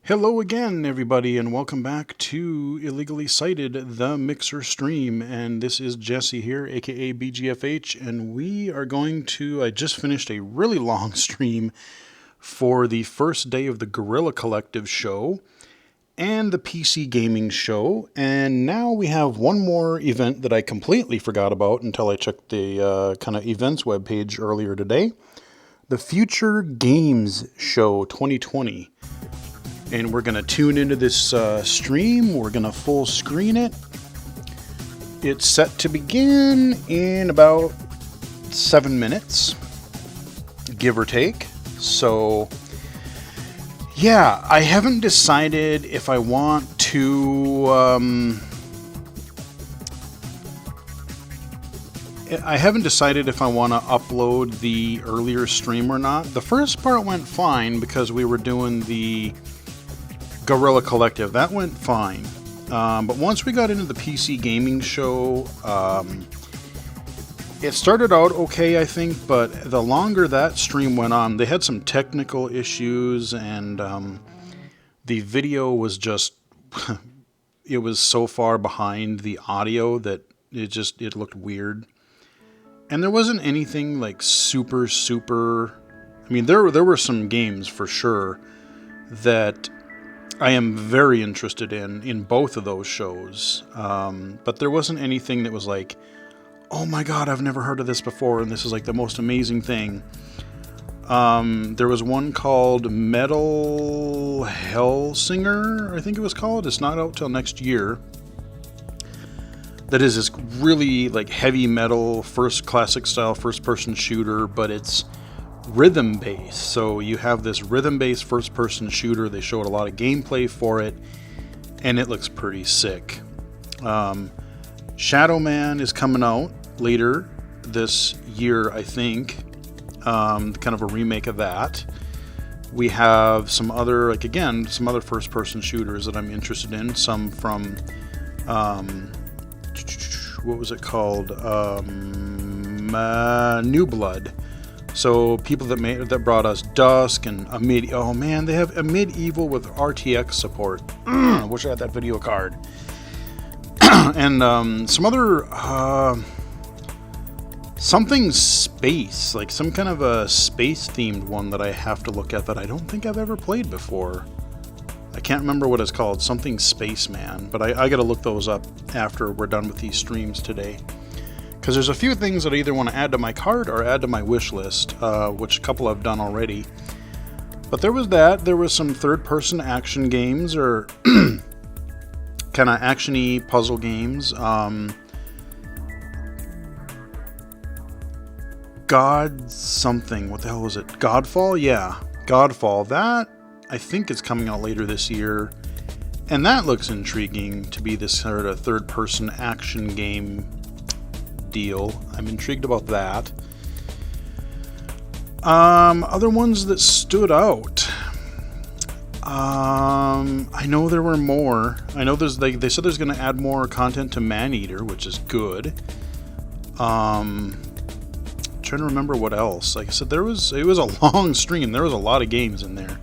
Hello again, everybody, and welcome back to Illegally Cited, the Mixer Stream. And this is Jesse here, aka BGFH, and we are going to. I just finished a really long stream for the first day of the Guerrilla Collective show and the PC Gaming show. And now we have one more event that I completely forgot about until I checked the kind of events webpage earlier today, the Future Games Show 2020. And we're going to tune into this stream. We're going to full screen it. It's set to begin in about 7 minutes, give or take. So, yeah, I haven't decided if I want to... I haven't decided if I want to upload the earlier stream or not. The first part went fine because we were doing the Guerrilla Collective. That went fine. But once we got into the PC Gaming show, it started out okay, I think, but the longer that stream went on, they had some technical issues, and the video was just, it was so far behind the audio that it looked weird. And there wasn't anything like super, I mean, there were some games for sure that I am very interested in both of those shows, but there wasn't anything that was like, oh my god, I've never heard of this before, and this is like the most amazing thing. There was one called Metal Hellsinger, I think it was called. It's not out till next year. That is this really like heavy metal, classic style first-person shooter, but it's rhythm based. So you have this rhythm based first person shooter. They showed a lot of gameplay for it, and it looks pretty sick. Shadow Man is coming out later this year, I think. Kind of a remake of that. We have some other, some other first person shooters that I'm interested in. Some from what was it called? New Blood. So people that brought us Dusk and oh man, they have a Medieval with RTX support. I wish I had that video card. And some other something space, like some kind of a space themed one that I have to look at that I don't think I've ever played before. I can't remember what it's called. Something Spaceman, but I got to look those up after we're done with these streams today. Because there's a few things that I either want to add to my card or add to my wish list, which a couple I've done already. But there was that. There was some third-person action games, or kind of action-y puzzle games. God something. What the hell was it? Godfall? Yeah. Godfall. That, I think, is coming out later this year. And that looks intriguing to be this sort of third-person action game deal. I'm intrigued about that. Other ones that stood out. I know there were more. I know they said there's going to add more content to Maneater, which is good. Trying to remember what else. Like I said, it was a long stream. There was a lot of games in there.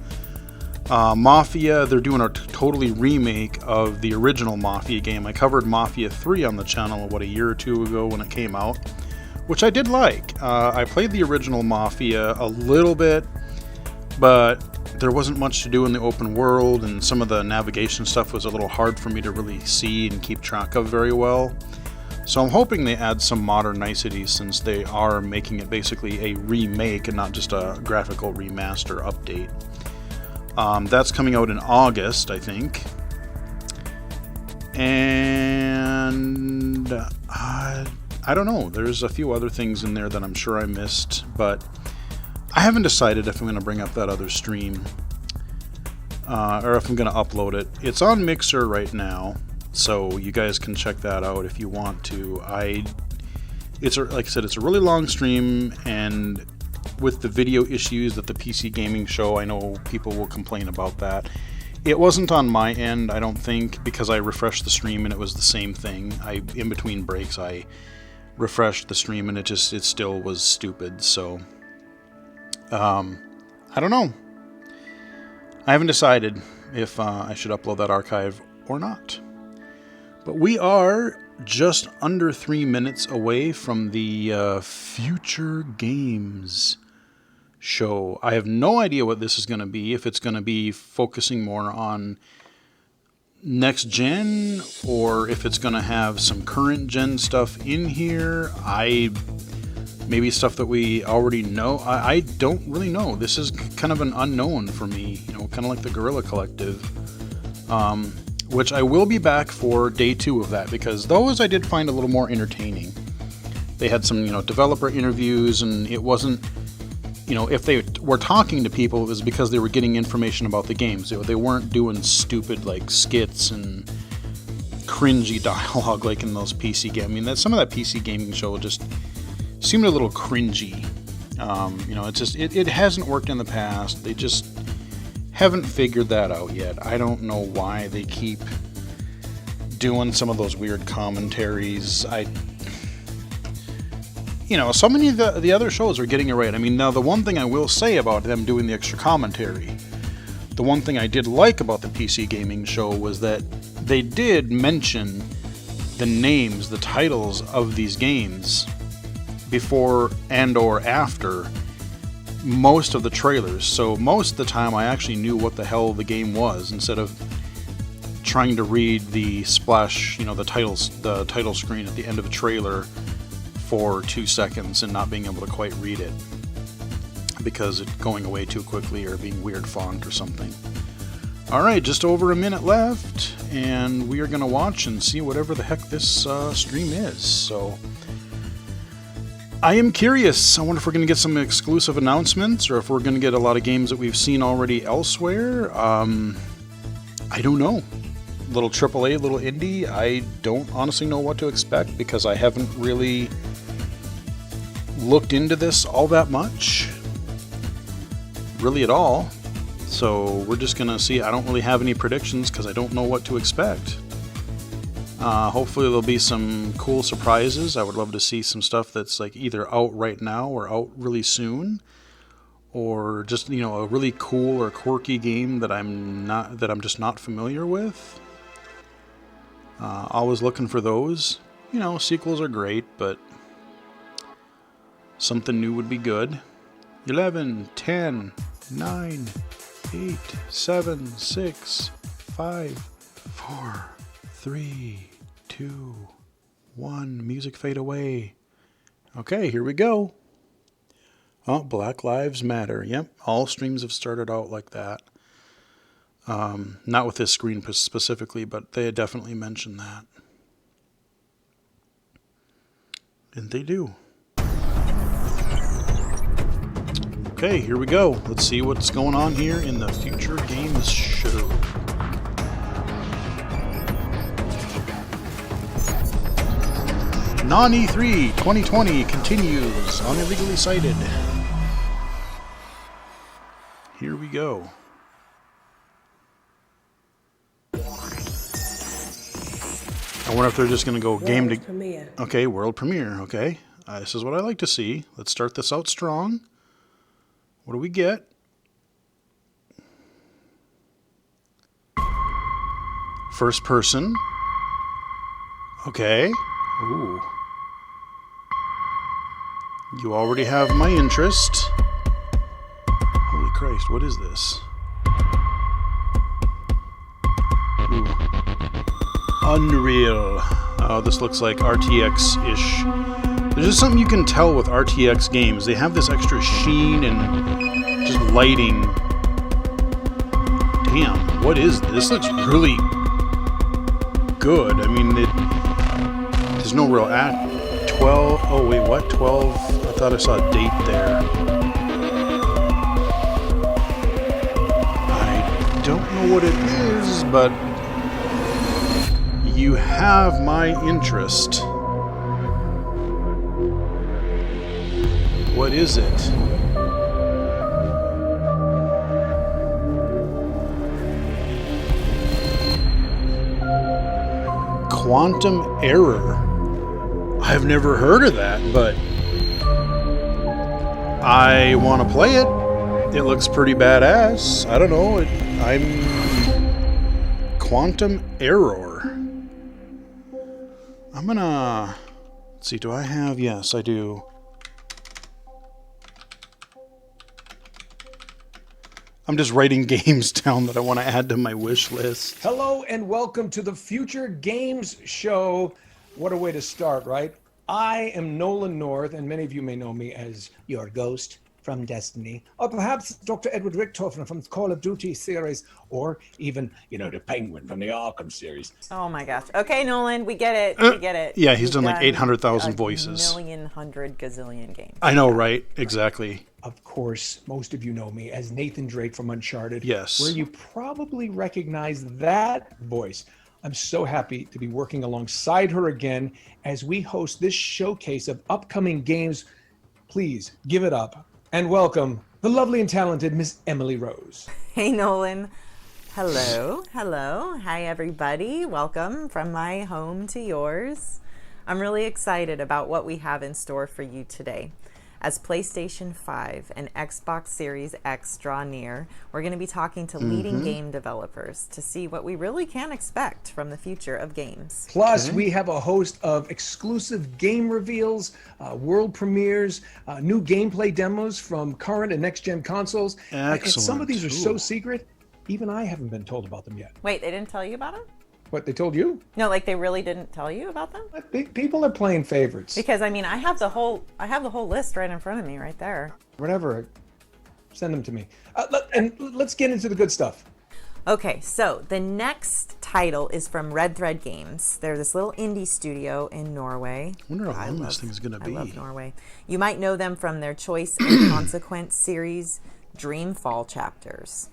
Mafia, they're doing a totally remake of the original Mafia game. I covered Mafia 3 on the channel, a year or two ago when it came out, which I did like. I played the original Mafia a little bit, but there wasn't much to do in the open world, and some of the navigation stuff was a little hard for me to really see and keep track of very well. So I'm hoping they add some modern niceties, since they are making it basically a remake and not just a graphical remaster update. That's coming out in August, I think. And I don't know. There's a few other things in there that I'm sure I missed, but I haven't decided if I'm going to bring up that other stream or if I'm going to upload it. It's on Mixer right now, so you guys can check that out if you want to. Like I said, it's a really long stream, and with the video issues that the PC Gaming show, I know people will complain about that. It wasn't on my end, I don't think, because I refreshed the stream and it was the same thing. In between breaks, I refreshed the stream and it still was stupid. So, I don't know. I haven't decided. if I should upload that archive or not. But we are just under 3 minutes away from the Future Games show. I have no idea what this is going to be, if it's going to be focusing more on next gen or if it's going to have some current gen stuff in here. Maybe stuff that we already know. I don't really know. This is kind of an unknown for me, you know, kind of like the Guerrilla Collective, which I will be back for day 2 of that, because those I did find a little more entertaining. They had some, you know, developer interviews, and it wasn't, you know, if they were talking to people, it was because they were getting information about the games. They weren't doing stupid, like, skits and cringy dialogue like in those PC games. I mean, some of that PC gaming show just seemed a little cringy. You know, it's just, it hasn't worked in the past. They just haven't figured that out yet. I don't know why they keep doing some of those weird commentaries. You know, so many of the other shows are getting it right. I mean, now the one thing I will say about them doing the extra commentary, the one thing I did like about the PC gaming show was that they did mention the names, the titles of these games before and or after most of the trailers. So most of the time I actually knew what the hell the game was, instead of trying to read the splash, you know, the title screen at the end of a trailer for 2 seconds and not being able to quite read it because it's going away too quickly or being weird font or something. Alright, just over a minute left, and we are going to watch and see whatever the heck this stream is. So I am curious. I wonder if we're going to get some exclusive announcements, or if we're going to get a lot of games that we've seen already elsewhere. I don't know. Little AAA, little indie. I don't honestly know what to expect, because I haven't really looked into this all that much. Really at all. So we're just going to see. I don't really have any predictions because I don't know what to expect. Hopefully there'll be some cool surprises. I would love to see some stuff that's like either out right now or out really soon, or just, you know, a really cool or quirky game that I'm just not familiar with. Always looking for those. You know, sequels are great, but something new would be good. 11, 10, 9, 8, 7, 6, 5, 4, 3, 2, 1. Music fade away. Okay, here we go. Oh, Black Lives Matter. Yep, all streams have started out like that. Not with this screen specifically, but they definitely mentioned that. And they do. Okay, here we go. Let's see what's going on here in the Future Games show. Non-E3 2020 continues on Illegally Cited. Here we go. I wonder if they're just going to go game to... Premiere. Okay, world premiere. Okay. This is what I like to see. Let's start this out strong. What do we get? First person. Okay. Ooh. You already have my interest. Holy Christ, what is this? Ooh. Unreal. Oh, this looks like RTX-ish. There's just something you can tell with RTX games. They have this extra sheen and just lighting. Damn, what is this? This looks really good. I mean, there's no real 12. Oh, wait, what? 12? I thought I saw a date there. I don't know what it is, but you have my interest. What is it? Quantum Error. I've never heard of that, but I want to play it. It looks pretty badass. I don't know. Quantum Error. I'm gonna... Let's see, do I have... Yes, I do. I'm just writing games down that I want to add to my wish list. Hello and welcome to the Future Games Show. What a way to start, right? I am Nolan North, and many of you may know me as your ghost from Destiny, or perhaps Dr. Edward Richtofen from the Call of Duty series, or even, the Penguin from the Arkham series. Oh my gosh. Okay, Nolan, we get it. We get it. Yeah, he's done like 800,000 voices. Hundred gazillion games. I know, right? Exactly. Of course, most of you know me as Nathan Drake from Uncharted. Yes. Where you probably recognize that voice. I'm so happy to be working alongside her again as we host this showcase of upcoming games. Please give it up and welcome the lovely and talented Miss Emily Rose. Hey, Nolan. Hello. Hello. Hi, everybody. Welcome from my home to yours. I'm really excited about what we have in store for you today. As PlayStation 5 and Xbox Series X draw near, we're going to be talking to leading game developers to see what we really can expect from the future of games. Plus, we have a host of exclusive game reveals, world premieres, new gameplay demos from current and next-gen consoles. Excellent. And some of these are so secret, even I haven't been told about them yet. Wait, they didn't tell you about them? What, they told you? No, like they really didn't tell you about them? People are playing favorites. Because I have the whole list right in front of me right there. Whatever, send them to me. And let's get into the good stuff. Okay, so the next title is from Red Thread Games. They're this little indie studio in Norway. I wonder how long this thing's gonna be. I love Norway. You might know them from their Choice and Consequence series, Dreamfall Chapters.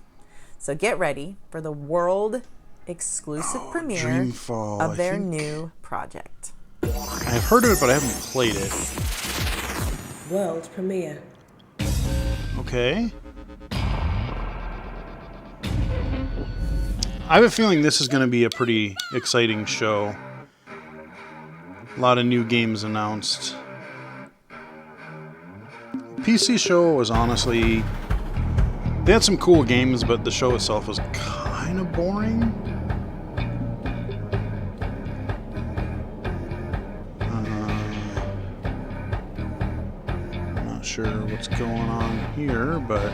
So get ready for the world exclusive premiere of their new project. I've heard of it, but I haven't played it. World premiere. Okay. I have a feeling this is going to be a pretty exciting show. A lot of new games announced. PC show was honestly... They had some cool games, but the show itself was kind of boring. Not sure what's going on here, but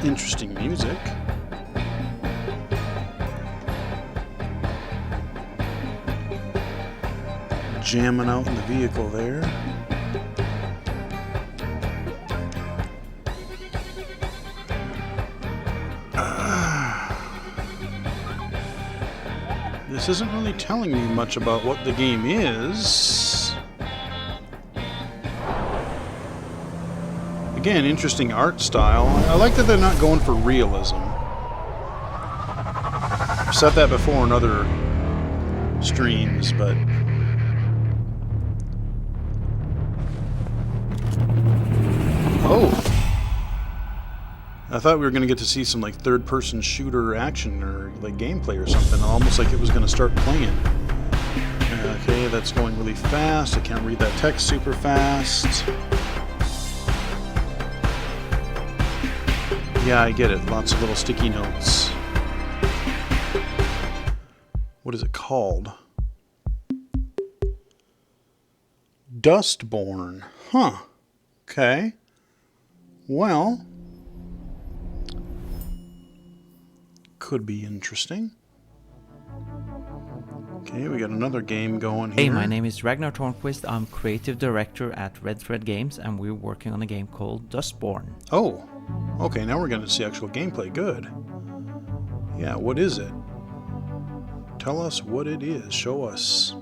interesting music. Jamming out in the vehicle there. This isn't really telling me much about what the game is. Again, interesting art style. I like that they're not going for realism. I've said that before in other streams, but... Oh! I thought we were going to get to see some like third-person shooter action or like gameplay or something, almost like it was going to start playing. Okay, that's going really fast. I can't read that text super fast. Yeah, I get it. Lots of little sticky notes. What is it called? Dustborn. Huh. Okay. Well... could be interesting. Okay, we got another game going here. Hey, my name is Ragnar Tornquist. I'm creative director at Red Thread Games, and we're working on a game called Dustborn. Oh, okay, now we're going to see actual gameplay. Good. Yeah, what is it? Tell us what it is. Show us.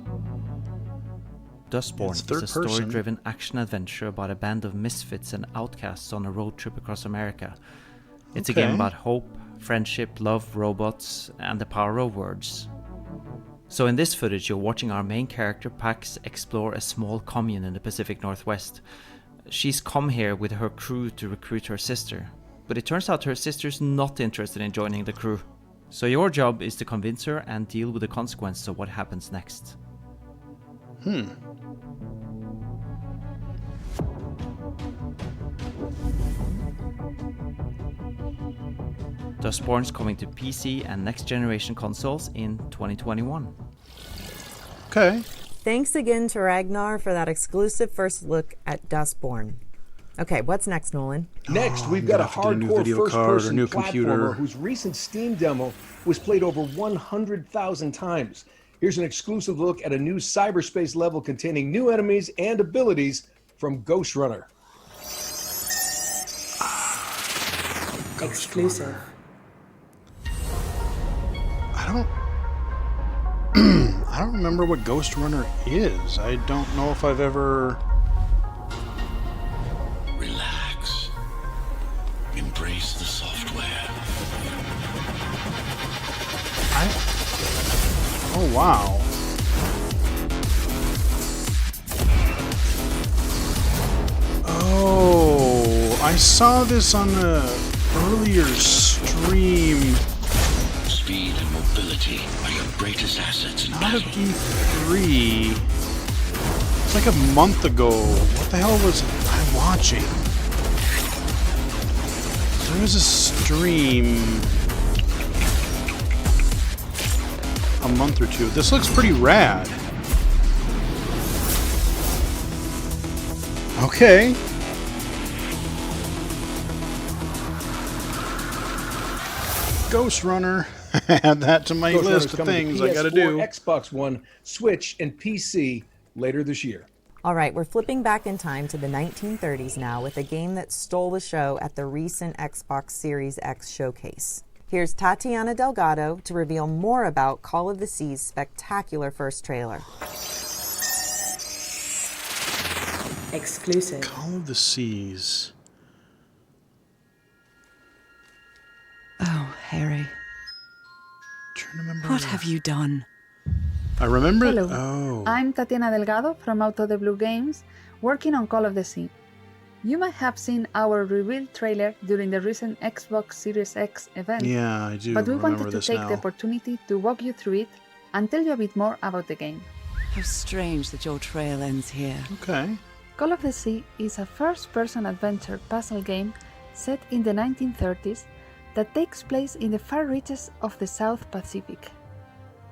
Dustborn It's is third a person. story-driven action-adventure about a band of misfits and outcasts on a road trip across America. It's a game about hope, friendship, love, robots, and the power of words. So in this footage, you're watching our main character, Pax, explore a small commune in the Pacific Northwest. She's come here with her crew to recruit her sister, but it turns out her sister's not interested in joining the crew. So your job is to convince her and deal with the consequences of what happens next. Dustborn's coming to PC and next generation consoles in 2021. Okay. Thanks again to Ragnar for that exclusive first look at Dustborn. Okay, what's next, Nolan? Next, we've I'm got a gonna have to get a new hardcore video card or first-person new computer. platformer whose recent Steam demo was played over 100,000 times. Here's an exclusive look at a new cyberspace level containing new enemies and abilities from Ghost Runner. Exclusive. I don't remember what Ghost Runner is. I don't know if I've ever... Relax. Embrace the software. Oh, wow. Oh, I saw this on a earlier stream. Speed and mobility are your greatest assets in Not battle. of E3. It's like a month ago. What the hell was I watching? There was a stream a month or two. This looks pretty rad. Okay. Ghost Runner. Add that to my Ghost Runner's list of coming things to I gotta PS4, do. Xbox One, Switch, and PC later this year. All right, we're flipping back in time to the 1930s now with a game that stole the show at the recent Xbox Series X showcase. Here's Tatiana Delgado to reveal more about Call of the Sea's spectacular first trailer. Exclusive. Call of the Seas. Oh, Harry, Trying to remember. what have you done? I remember it. Hello. Oh. I'm Tatiana Delgado from Out of the Blue Games, working on Call of the Sea. You might have seen our reveal trailer during the recent Xbox Series X event, Yeah, I do but we remember wanted to this take now. the opportunity to walk you through it and tell you a bit more about the game. How strange that your trail ends here. Okay. Call of the Sea is a first-person adventure puzzle game set in the 1930s that takes place in the far reaches of the South Pacific.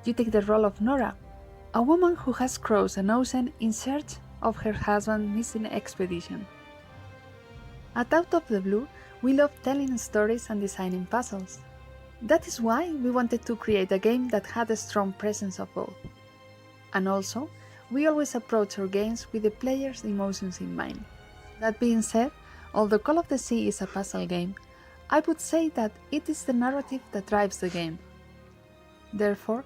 You take the role of Nora, a woman who has crossed an ocean in search of her husband's missing expedition. At Out of the Blue, we love telling stories and designing puzzles. That is why we wanted to create a game that had a strong presence of both. And also, we always approach our games with the player's emotions in mind. That being said, although Call of the Sea is a puzzle game, I would say that it is the narrative that drives the game. Therefore,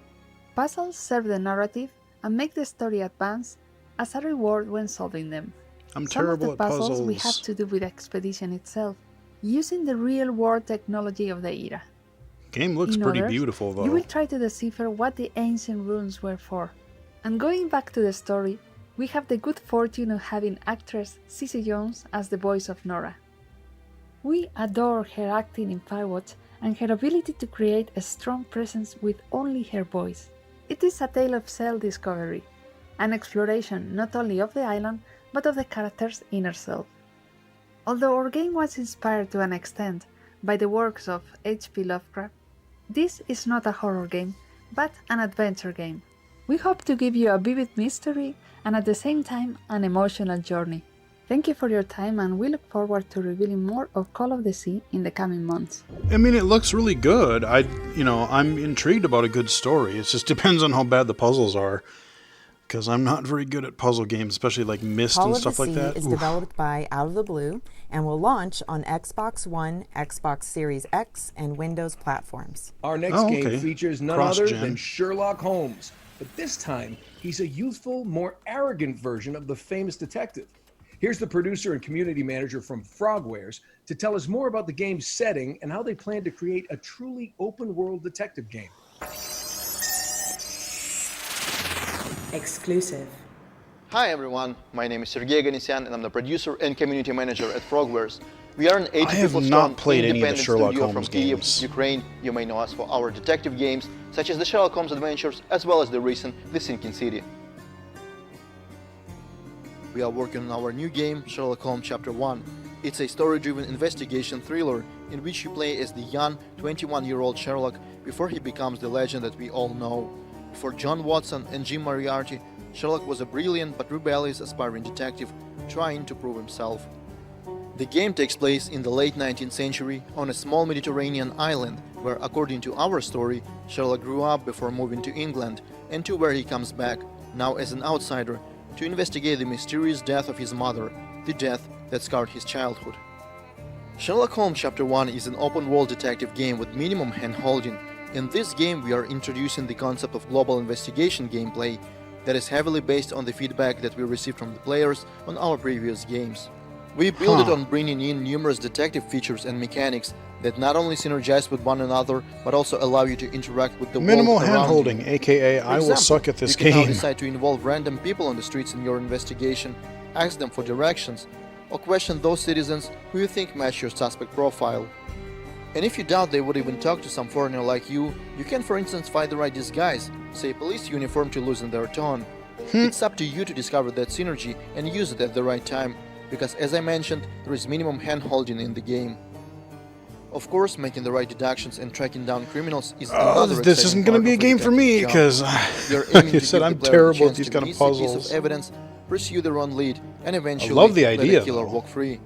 puzzles serve the narrative and make the story advance as a reward when solving them. I'm Some of terrible the at puzzles puzzles. we have to do with the expedition itself, using the real-world technology of the era. Game looks In pretty others, beautiful though. You will try to decipher what the ancient runes were for. And going back to the story, we have the good fortune of having actress Cissy Jones as the voice of Nora. We adore her acting in Firewatch and her ability to create a strong presence with only her voice. It is a tale of self-discovery, an exploration not only of the island, but of the character's inner self. Although our game was inspired to an extent by the works of H.P. Lovecraft, this is not a horror game, but an adventure game. We hope to give you a vivid mystery and at the same time an emotional journey. Thank you for your time, and we look forward to revealing more of Call of the Sea in the coming months. I mean, it looks really good. I'm intrigued about a good story. It just depends on how bad the puzzles are, because I'm not very good at puzzle games, especially like Myst Call and of the stuff like Sea that. is Oof. developed by Out of the Blue and will launch on Xbox One, Xbox Series X, and Windows platforms. Our next Oh, game okay. features none Cross-gen. other than Sherlock Holmes, but this time he's a youthful, more arrogant version of the famous detective. Here's the producer and community manager from Frogwares to tell us more about the game's setting and how they plan to create a truly open-world detective game. Exclusive. Hi everyone, my name is Sergey Ganisyan and I'm the producer and community manager at Frogwares. We are an 80 I have people not strong played any of the independent Sherlock studio from Holmes Kyiv, games. Ukraine. You may know us for our detective games such as the Sherlock Holmes Adventures as well as the recent The Sinking City. We are working on our new game, Sherlock Holmes Chapter 1. It's a story-driven investigation thriller in which you play as the young 21-year-old Sherlock before he becomes the legend that we all know. For John Watson and Jim Moriarty, Sherlock was a brilliant but rebellious aspiring detective trying to prove himself. The game takes place in the late 19th century on a small Mediterranean island where, according to our story, Sherlock grew up before moving to England, and to where he comes back, now as an outsider, to investigate the mysterious death of his mother, the death that scarred his childhood. Sherlock Holmes Chapter 1 is an open-world detective game with minimum hand-holding. In this game we are introducing the concept of global investigation gameplay that is heavily based on the feedback that we received from the players on our previous games. We build it on bringing in numerous detective features and mechanics that not only synergize with one another, but also allow you to interact with the Minimal world around hand-holding, you. aka For I will example, suck at this you can now game. decide to involve random people on the streets in your investigation, ask them for directions, or question those citizens who you think match your suspect profile. And if you doubt they would even talk to some foreigner like you can for instance find the right disguise, say a police uniform, to loosen their tone. It's up to you to discover that synergy and use it at the right time, because as I mentioned, there is minimum hand-holding in the game. Of course, making the right deductions and tracking down criminals is another This exciting isn't going to part be a of game for me detective job. because, You're like aiming I to said, give I'm the player terrible the at chance these to kind of miss a piece puzzles. of evidence, pursue their own lead, and eventually love the let idea, the killer though. walk free.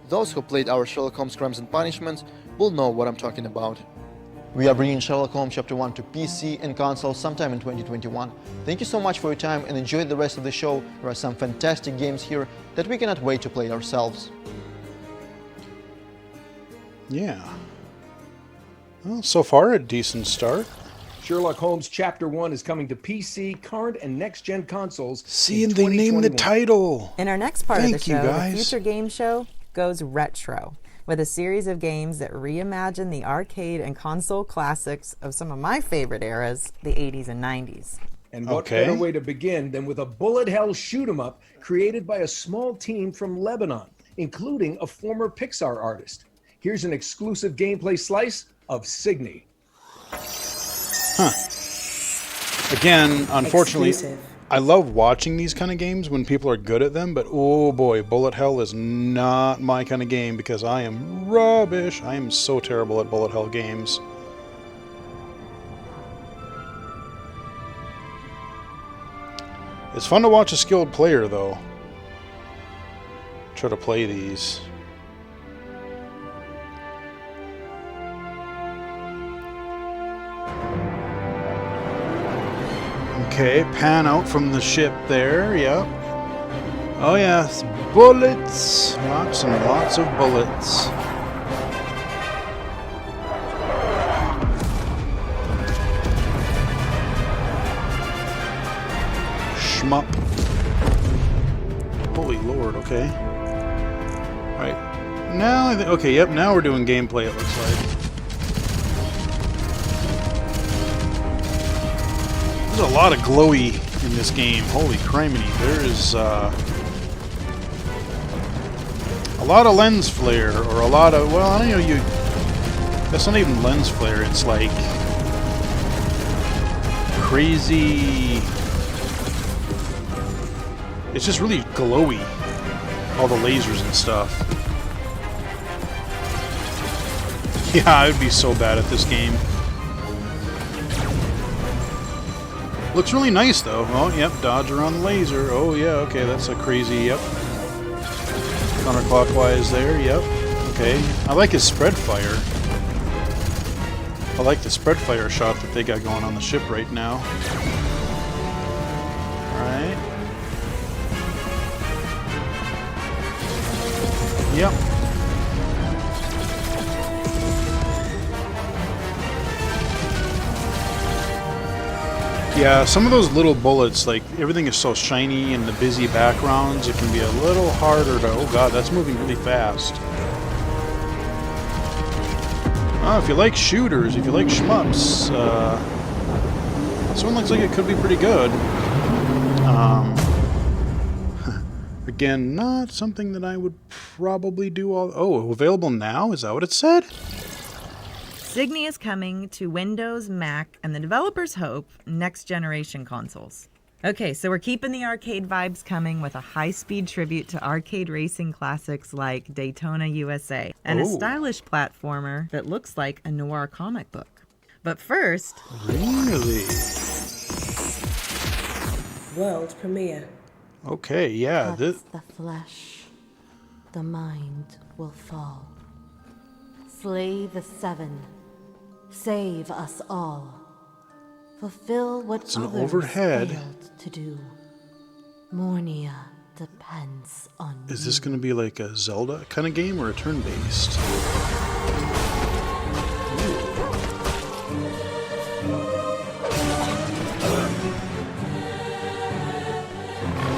Those who played our Sherlock Holmes Crimes and Punishments will know what I'm talking about. We are bringing Sherlock Holmes Chapter 1 to PC and console sometime in 2021. Thank you so much for your time and enjoy the rest of the show. There are some fantastic games here that we cannot wait to play ourselves. Yeah. Well, so far a decent start. Sherlock Holmes Chapter 1 is coming to PC, current, and next-gen consoles. See, in and they named the 2021. title. In our next part Thank of the you, show, the guys. Future Game Show goes retro with a series of games that reimagine the arcade and console classics of some of my favorite eras, the 80s and 90s. And what Okay. better way to begin than with a bullet hell shoot 'em up created by a small team from Lebanon, including a former Pixar artist. Here's an exclusive gameplay slice of Signy. Again, unfortunately, Exclusive. I love watching these kind of games when people are good at them, but oh boy, Bullet Hell is not my kind of game because I am rubbish. I am so terrible at Bullet Hell games. It's fun to watch a skilled player, though. Try to play these. Okay, pan out from the ship there, yep. Oh yes, bullets! Lots and lots of bullets. Shmup. Holy lord, okay. Right. Now, okay, yep, now we're doing gameplay, it looks like. There's a lot of glowy in this game. Holy criminy. There is a lot of lens flare, or a lot of, well, I don't know, that's not even lens flare, it's like crazy, it's just really glowy, all the lasers and stuff. Yeah, I would be so bad at this game. Looks really nice, though. Oh, yep, dodge around the laser. Oh, yeah, okay, that's a crazy, yep. Counterclockwise there, yep. Okay, I like his spread fire. I like the spread fire shot that they got going on the ship right now. Alright. Yep. Yeah, some of those little bullets, like, everything is so shiny in the busy backgrounds, it can be a little harder to... Oh god, that's moving really fast. Oh, if you like shooters, if you like shmups, this one looks like it could be pretty good. Again, not something that I would probably do all... Oh, available now? Is that what it said? Signy is coming to Windows, Mac, and the developers hope next generation consoles. Okay, so we're keeping the arcade vibes coming with a high-speed tribute to arcade racing classics like Daytona USA and a Oh. stylish platformer that looks like a noir comic book. But first, Really? World premiere. Okay, yeah. This, The flesh, the mind will fall. Slay the seven, save us all. Fulfill what It's an others overhead. failed to do. Mornia depends on is you. this going to be like a Zelda kind of game or a turn-based?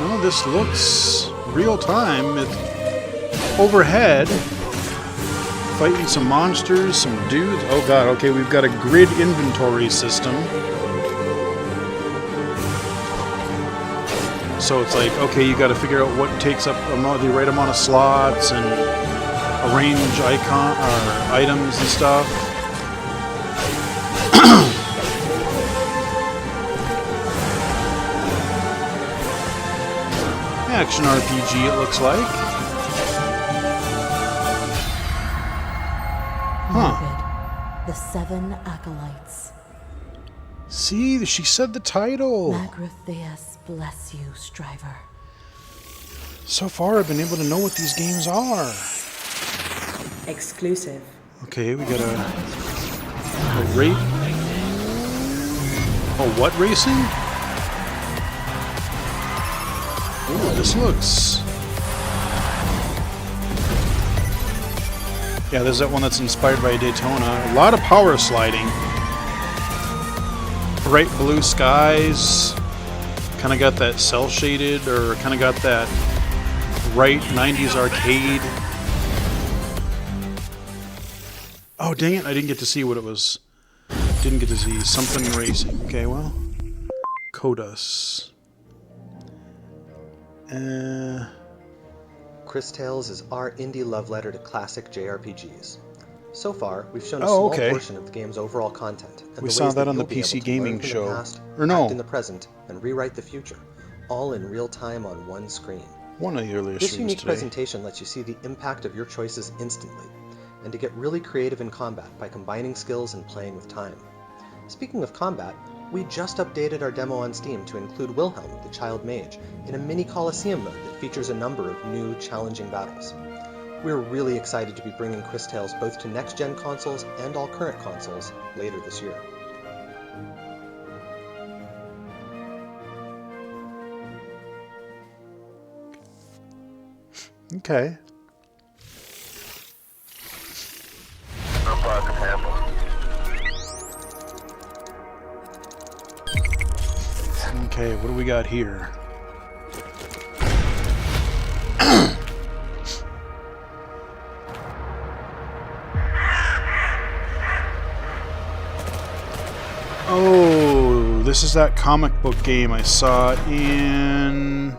No, this looks real time. It's overhead. Fighting some monsters, some dudes. Oh god, okay, we've got a grid inventory system. So it's like, okay, you got to figure out what takes up the right amount of slots and arrange items and stuff. Action RPG, it looks like. Huh. Morbid, the seven acolytes. See, she said the title. Magratheus bless you, Striver. So far, I've been able to know what these games are. Exclusive. Okay, we got a rate. Oh, what racing? Ooh, this looks. Yeah, there's that one that's inspired by Daytona. A lot of power sliding. Bright blue skies. Kind of got that cell shaded, or kind of got that right 90s arcade. Oh, dang it, I didn't get to see what it was. Didn't get to see something racing. Okay, well. Kodos. Chris Tales is our indie love letter to classic JRPGs. So far, we've shown a Oh, small okay. portion of the game's overall content, and We the saw ways that on you'll the be able PC to gaming learn from show. the past, Or no. act in the present, and rewrite the future, all in real time on one screen. One of the earlier This streams unique today. presentation lets you see the impact of your choices instantly, and to get really creative in combat by combining skills and playing with time. Speaking of combat, we just updated our demo on Steam to include Wilhelm, the Child Mage, in a mini Colosseum mode that features a number of new, challenging battles. We're really excited to be bringing Chris Tales both to next-gen consoles and all current consoles later this year. Okay. Okay, what do we got here? Oh, this is that comic book game I saw in...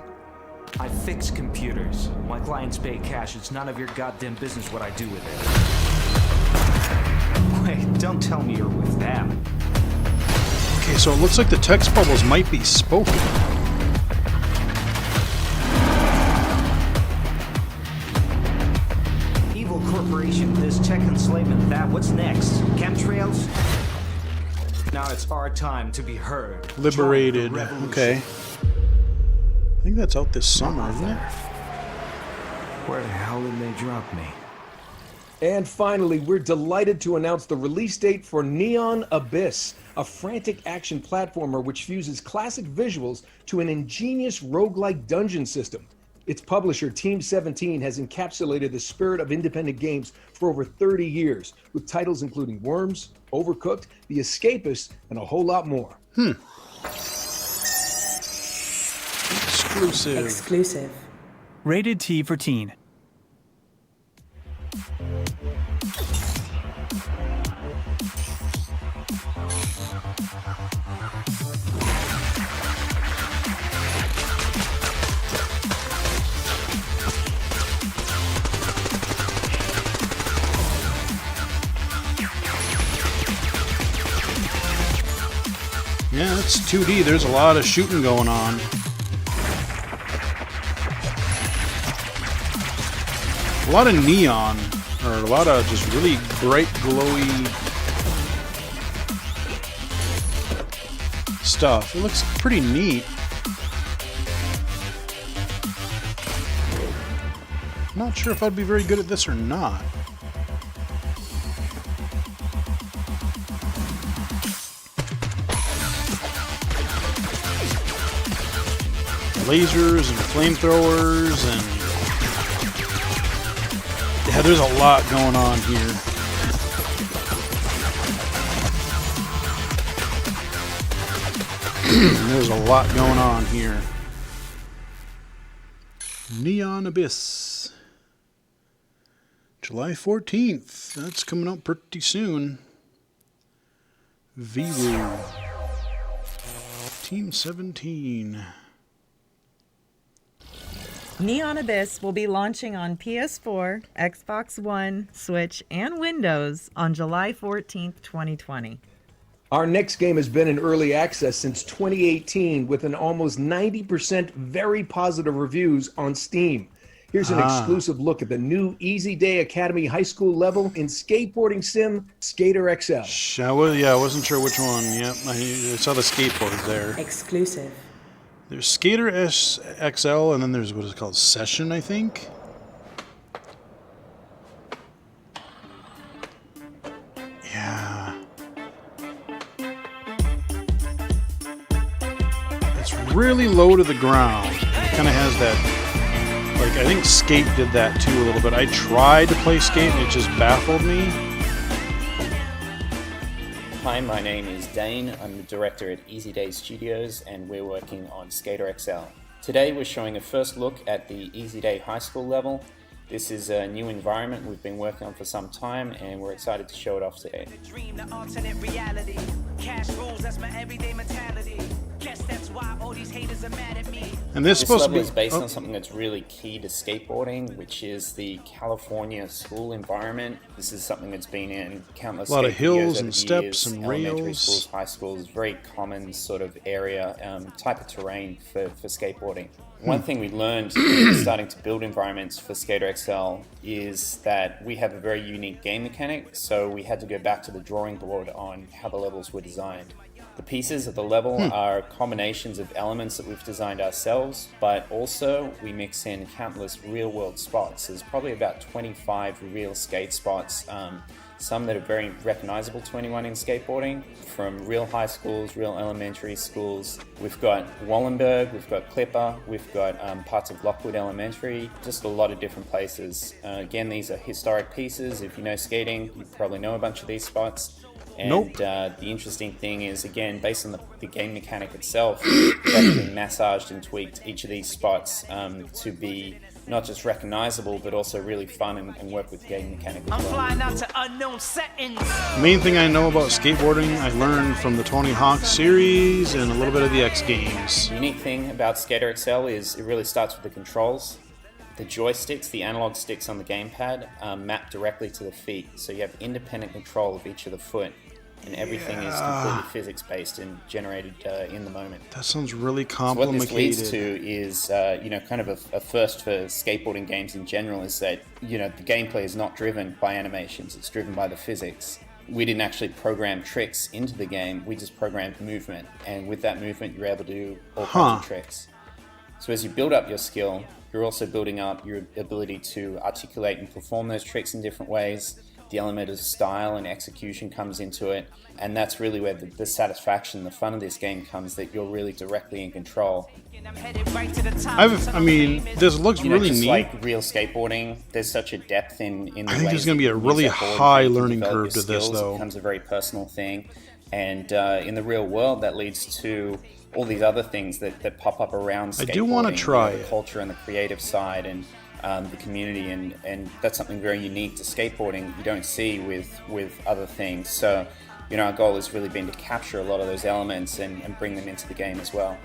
I fix computers. My clients pay cash. It's none of your goddamn business what I do with it. Wait, don't tell me you're with them. Okay, so it looks like the text bubbles might be spoken. Evil corporation, this tech enslavement, that. What's next? Chemtrails? Now it's our time to be heard. Liberated. Join the revolution. Okay. I think that's out this summer, isn't it? Where the hell did they drop me? And finally, we're delighted to announce the release date for Neon Abyss, a frantic action platformer which fuses classic visuals to an ingenious roguelike dungeon system. Its publisher, Team 17, has encapsulated the spirit of independent games for over 30 years, with titles including Worms, Overcooked, The Escapist, and a whole lot more. Exclusive. Exclusive. Rated T for teen. Yeah, it's 2D. There's a lot of shooting going on. A lot of neon, or a lot of just really bright, glowy stuff. It looks pretty neat. Not sure if I'd be very good at this or not. Lasers and flamethrowers and... yeah, there's a lot going on here. There's a lot going on here. Neon Abyss. July 14th. That's coming up pretty soon. VWoo. Team 17. Neon Abyss will be launching on PS4, Xbox One, Switch, and Windows on July 14th, 2020. Our next game has been in early access since 2018 with an almost 90% very positive reviews on Steam. Here's an exclusive look at the new Easy Day Academy high school level in skateboarding sim Skater XL. I wasn't sure which one. Yep, I saw the skateboard there. Exclusive. There's Skater XL, and then there's what is it called? Session, I think? Yeah. It's really low to the ground. It kind of has that... like, I think Skate did that too a little bit. I tried to play Skate, and it just baffled me. Hi, my name is Dane. I'm the director at Easy Day Studios, and we're working on Skater XL. Today we're showing a first look at the Easy Day high school level. This is a new environment we've been working on for some time, and we're excited to show it off today. And this is supposed to be... level is based on something that's really key to skateboarding, which is the California school environment. This is something that's been in countless a lot of skate hills videos and over the steps years. and Elementary rails. schools, high schools, very common sort of area, type of terrain for skateboarding. One thing we learned starting to build environments for Skater XL is that we have a very unique game mechanic, so we had to go back to the drawing board on how the levels were designed. The pieces of the level are combinations of elements that we've designed ourselves, but also we mix in countless real-world spots. There's probably about 25 real skate spots, some that are very recognizable to anyone in skateboarding, from real high schools, real elementary schools. We've got Wallenberg, we've got Clipper, we've got parts of Lockwood Elementary, just a lot of different places. Again, these are historic pieces. If you know skating, you probably know a bunch of these spots. And the interesting thing is, again, based on the game mechanic itself, we've actually massaged and tweaked each of these spots to be not just recognizable, but also really fun and work with the game mechanic as well. I'm flying out to unknown settings. Main thing I know about skateboarding, I learned from the Tony Hawk series and a little bit of the X Games. The unique thing about Skater XL is it really starts with the controls. The joysticks, the analog sticks on the gamepad, map directly to the feet, so you have independent control of each of the foot, and everything is completely physics-based and generated in the moment. That sounds really So complicated. what this leads to is, kind of a first for skateboarding games in general, is that, the gameplay is not driven by animations, it's driven by the physics. We didn't actually program tricks into the game, we just programmed movement, and with that movement you're able to do all kinds of tricks. So as you build up your skill, you're also building up your ability to articulate and perform those tricks in different ways. The element of style and execution comes into it, and that's really where the satisfaction, the fun of this game comes, that you're really directly in control. This looks really just neat. like real skateboarding, there's such a depth in the I think there's ways going to be a that you really use that board high to learning develop curve your to this, skills. though. It becomes a very personal thing, and in the real world, that leads to all these other things that pop up around skateboarding. I do want to try the it. culture and the creative side, and the community, and that's something very unique to skateboarding you don't see with other things. So, our goal has really been to capture a lot of those elements and bring them into the game as well.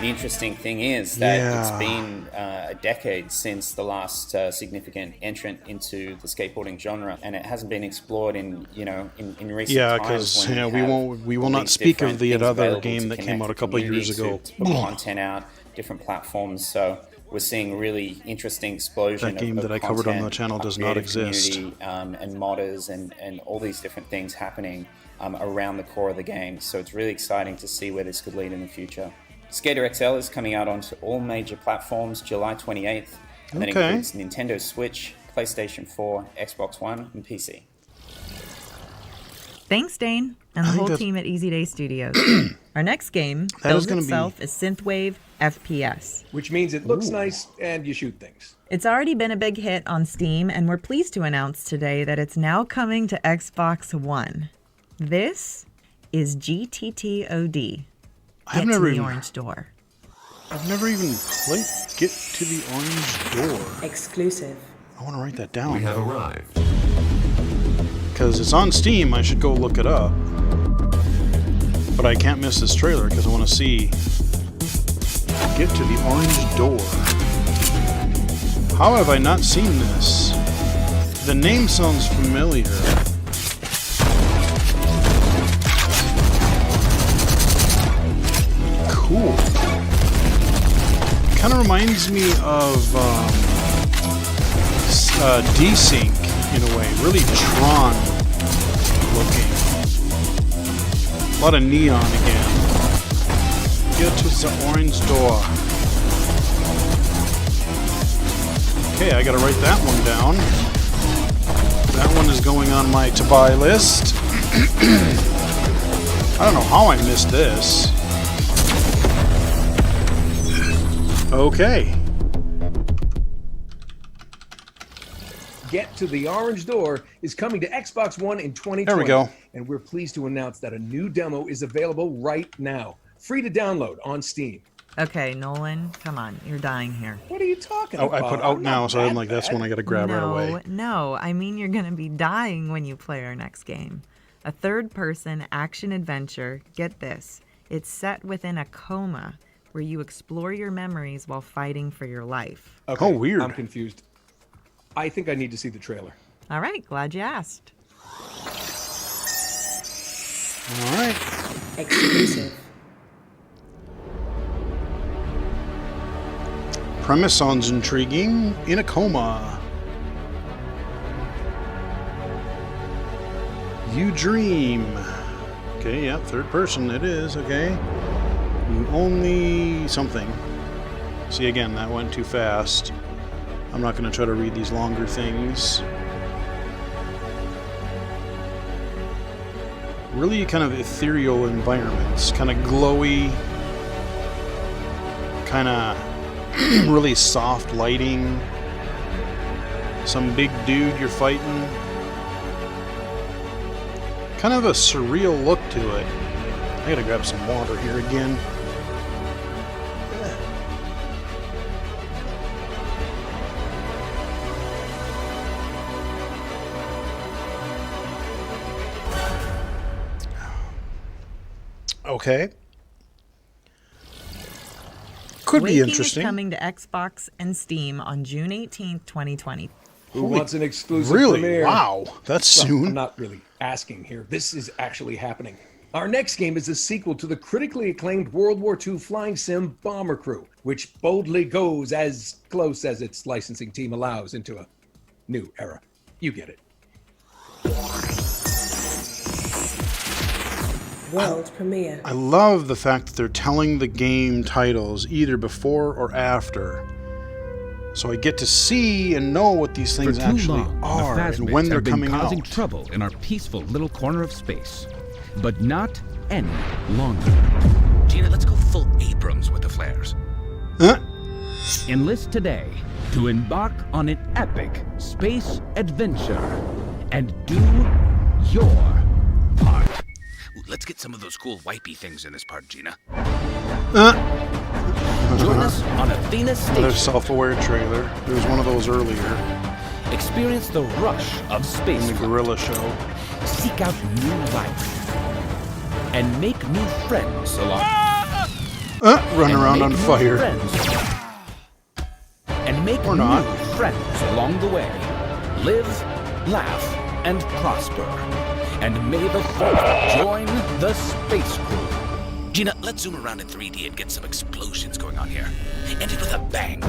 The interesting thing is that it's Yeah. been a decade since the last significant entrant into the skateboarding genre, and it hasn't been explored in recent Yeah, times. because when we will all not these speak of different the things other available game to that came connect out a the couple of years community, ago. to put content out, different platforms. So we're seeing really interesting explosion. That game of that I covered on the content, channel does not creative exist. community, and modders and all these different things happening around the core of the game. So it's really exciting to see where this could lead in the future. Skater XL is coming out onto all major platforms July 28th, and that Okay. includes Nintendo Switch, PlayStation 4, Xbox One, and PC. Thanks, Dane, and the I think whole that's- team at Easy Day Studios. Our next game That is bills gonna be- itself as Synthwave FPS. Which means it looks nice and you shoot things. It's already been a big hit on Steam, and we're pleased to announce today that it's now coming to Xbox One. This is GTTOD. I've Get never to the even- orange door. I've never even played Get to the Orange Door. Exclusive. I want to write that down. We have arrived. Because it's on Steam, I should go look it up. But I can't miss this trailer because I want to see Get to the Orange Door. How have I not seen this? The name sounds familiar. Cool. Kind of reminds me of Desync in a way. Really Tron looking. A lot of neon again. Get to the orange door. Okay, I gotta write that one down. That one is going on my to-buy list. I don't know how I missed this. Okay. Get to the Orange Door is coming to Xbox One in 2020. There we go. And we're pleased to announce that a new demo is available right now. Free to download on Steam. Okay, Nolan, come on, you're dying here. What are you talking Oh, about? I put out I'm now, not so I'm that like, that's bad. one I gotta grab right away. No, I mean you're gonna be dying when you play our next game. A third-person action-adventure, get this, it's set within a coma where you explore your memories while fighting for your life. Okay, Oh, weird. I'm confused. I think I need to see the trailer. All right, glad you asked. All right. Exclusive. Premise sounds intriguing. In a coma. You dream. Okay, yeah, third person it is, okay. Only something. See, again, that went too fast. I'm not going to try to read these longer things. Really kind of ethereal environments. Kind of glowy. Kind of really soft lighting. Some big dude you're fighting. Kind of a surreal look to it. I gotta grab some water here again. Okay. Could be Waking interesting. is coming to Xbox and Steam on June 18th, 2020. Who Holy- wants an exclusive really? premiere? Wow, that's Well, soon. I'm not really asking here. This is actually happening. Our next game is a sequel to the critically acclaimed World War II flying sim Bomber Crew, which boldly goes as close as its licensing team allows into a new era. You get it. World premiere. I love the fact that they're telling the game titles either before or after. So I get to see and know what these things For too actually long, are the and Phasmids when they're have been coming causing out. trouble in our peaceful little corner of space. But not any longer. Gina, let's go full Abrams with the flares. Huh? Enlist today to embark on an epic space adventure and do your part. Ooh, let's get some of those cool wipey things in this part, Gina. Join us on Athena Station. Another self-aware trailer. There was one of those earlier Experience the rush of space. in the Gorilla Show. Seek out new life and make new friends along. Run around on fire. And make Or not. new friends along the way. Live, laugh, and prosper. And may the Force join the space crew. Gina, let's zoom around in 3D and get some explosions going on here. End it with a bang.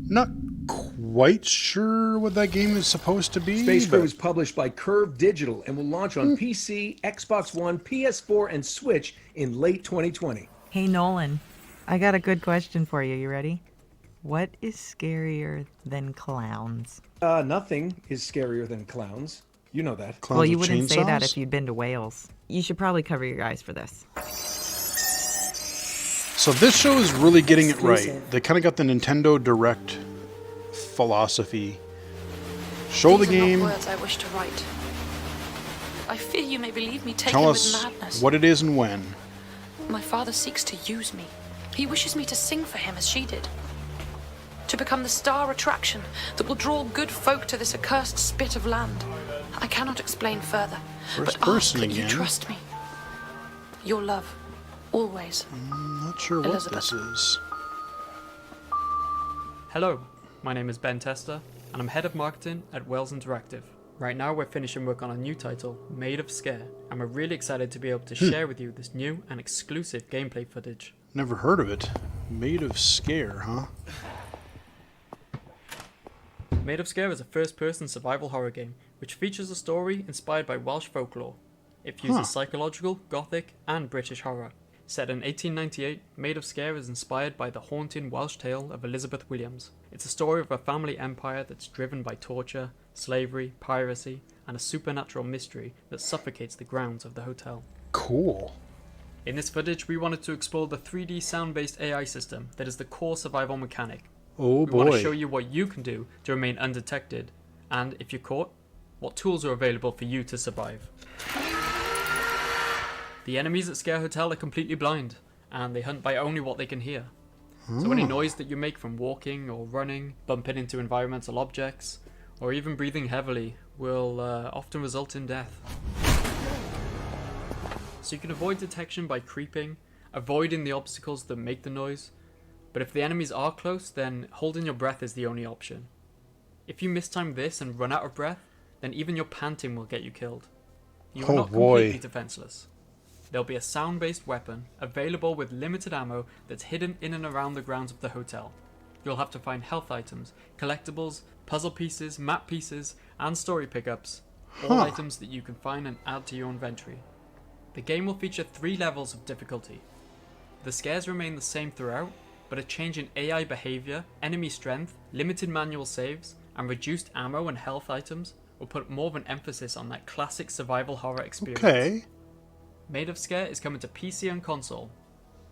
Not quite sure what that game is supposed to be. Space Crew but- is published by Curve Digital and will launch on PC, Xbox One, PS4, and Switch in late 2020. Hey, Nolan, I got a good question for you. You ready? What is scarier than clowns? Nothing is scarier than clowns. You know that. Well, you wouldn't say that if you'd been to Wales. You should probably cover your eyes for this. So this show is really getting it right. Exclusive. They kind of got the Nintendo Direct philosophy. Show the These are not game, words I wish to write. I fear you may believe me taken tell with us madness. what it is and when. My father seeks to use me. He wishes me to sing for him as she did. To become the star attraction that will draw good folk to this accursed spit of land. I cannot explain further. First but person ask that you again. trust me. Your love. Always. Not sure what Elizabeth. this is. Hello, my name is Ben Tester, and I'm head of marketing at Wells Interactive. Right now we're finishing work on a new title, Made of Scare, and we're really excited to be able to share with you this new and exclusive gameplay footage. Never heard of it. Made of Scare, huh? Made of Scare is a first-person survival horror game, which features a story inspired by Welsh folklore. It fuses psychological, gothic, and British horror. Set in 1898, Made of Scare is inspired by the haunting Welsh tale of Elizabeth Williams. It's a story of a family empire that's driven by torture, slavery, piracy, and a supernatural mystery that suffocates the grounds of the hotel. Cool. In this footage, we wanted to explore the 3D sound-based AI system that is the core survival mechanic. Oh We want to boy. show you what you can do to remain undetected, and if you're caught, what tools are available for you to survive. The enemies at Scare Hotel are completely blind, and they hunt by only what they can hear. So any noise that you make from walking or running, bumping into environmental objects, or even breathing heavily will often result in death. So you can avoid detection by creeping, avoiding the obstacles that make the noise, but if the enemies are close, then holding your breath is the only option. If you mistime this and run out of breath, then even your panting will get you killed. You are Oh, not boy. completely defenseless. There'll be a sound-based weapon available with limited ammo that's hidden in and around the grounds of the hotel. You'll have to find health items, collectibles, puzzle pieces, map pieces, and story pickups, all items that you can find and add to your inventory. The game will feature 3 levels of difficulty. The scares remain the same throughout, but a change in AI behavior, enemy strength, limited manual saves, and reduced ammo and health items will put more of an emphasis on that classic survival horror experience. Okay. Made of Scare is coming to PC and console,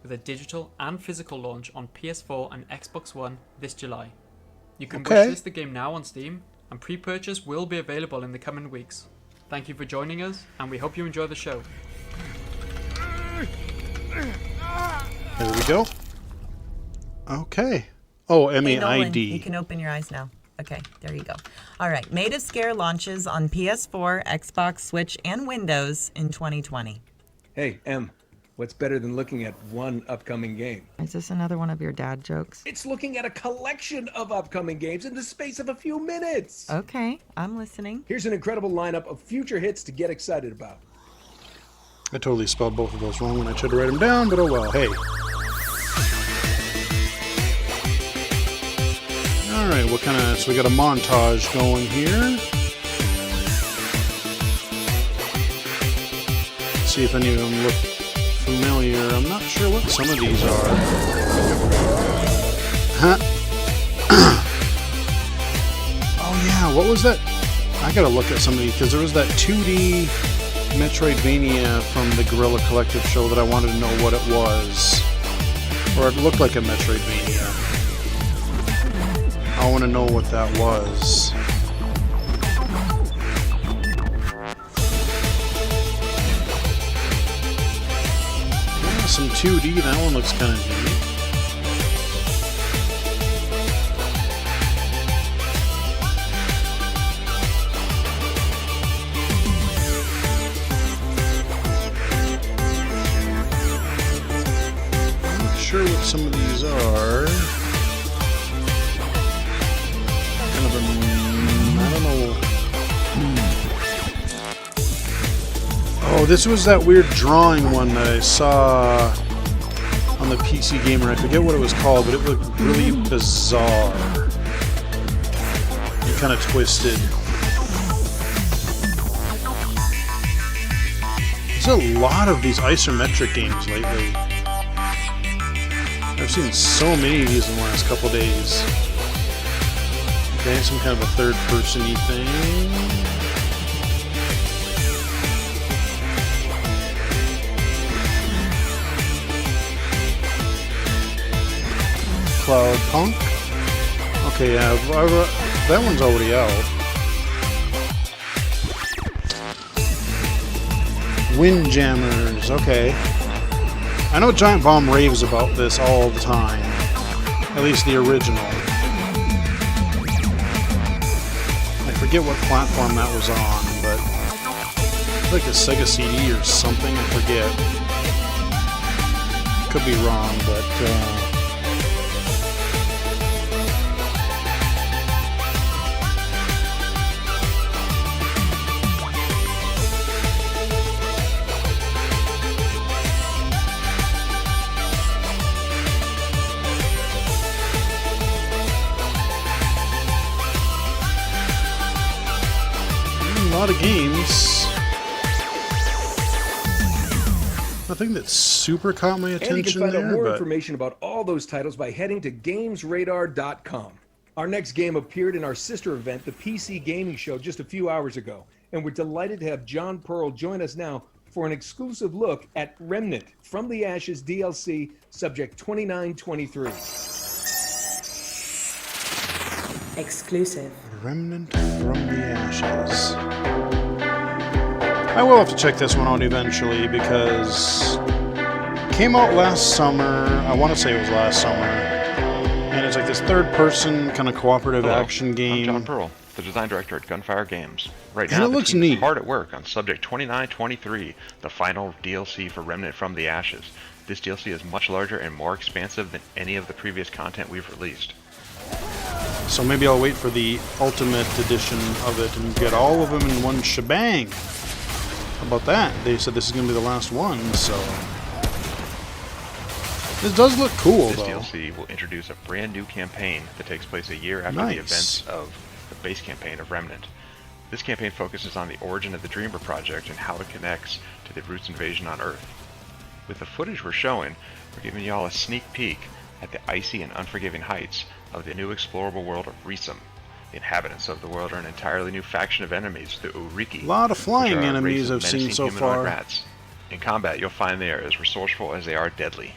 with a digital and physical launch on PS4 and Xbox One this July. You can Okay. wishlist the game now on Steam, and pre-purchase will be available in the coming weeks. Thank you for joining us, and we hope you enjoy the show. There we go. Okay. Oh, Hey, Nolan, MEID. you can open your eyes now. Okay, there you go. All right, Made of Scare launches on PS4, Xbox, Switch, and Windows in 2020. Hey, Em, what's better than looking at one upcoming game? Is this another one of your dad jokes? It's looking at a collection of upcoming games in the space of a few minutes. Okay, I'm listening. Here's an incredible lineup of future hits to get excited about. I totally spelled both of those wrong when I tried to write them down, but oh well. Hey. All right, what kind of? So we got a montage going here. See if any of them look familiar. I'm not sure what some of these are. Huh? Oh yeah, what was that? I gotta look at some of these because there was that 2D Metroidvania from the Guerrilla Collective show that I wanted to know what it was. Or it looked like a Metroidvania. I want to know what that was. Yeah, some 2D, that one looks kind of neat. I don't know. Oh, this was that weird drawing one that I saw on the PC Gamer. I forget what it was called, but it looked really bizarre. It kind of twisted. There's a lot of these isometric games lately. I've seen so many of these in the last couple days. Okay, some kind of a third-person-y thing. Cloud Punk. Okay, yeah, that one's already out. Windjammers. Okay. I know Giant Bomb raves about this all the time. At least the original. I forget what platform that was on, but like a Sega CD or something. I forget. Could be wrong, but. A lot of games. Nothing that super caught my attention And you can find out there, more but information about all those titles by heading to GamesRadar.com. Our next game appeared in our sister event, the PC Gaming Show, just a few hours ago, and we're delighted to have John Pearl join us now for an exclusive look at Remnant from the Ashes DLC, subject 2923. Exclusive. Remnant from the Ashes. I will have to check this one out eventually because it came out last summer. I want to say it was last summer. And it's like this third-person kind of cooperative action game. I'm John Pearl, the design director at Gunfire Games. Right And now, it the looks team's neat. hard at work on Subject 2923, the final DLC for Remnant from the Ashes. This DLC is much larger and more expansive than any of the previous content we've released. So maybe I'll wait for the Ultimate Edition of it and get all of them in one shebang. How about that? They said this is going to be the last one, so... This does look cool, This though. DLC will introduce a brand new campaign that takes place a year after Nice. the events of the base campaign of Remnant. This campaign focuses on the origin of the Dreamer Project and how it connects to the Roots invasion on Earth. With the footage we're showing, we're giving y'all a sneak peek at the icy and unforgiving heights of the new explorable world of Risum. The inhabitants of the world are an entirely new faction of enemies, the Uriki. A lot of flying which are a enemies race of I've seen menacing so humanoid far. Rats. In combat, you'll find they are as resourceful as they are deadly.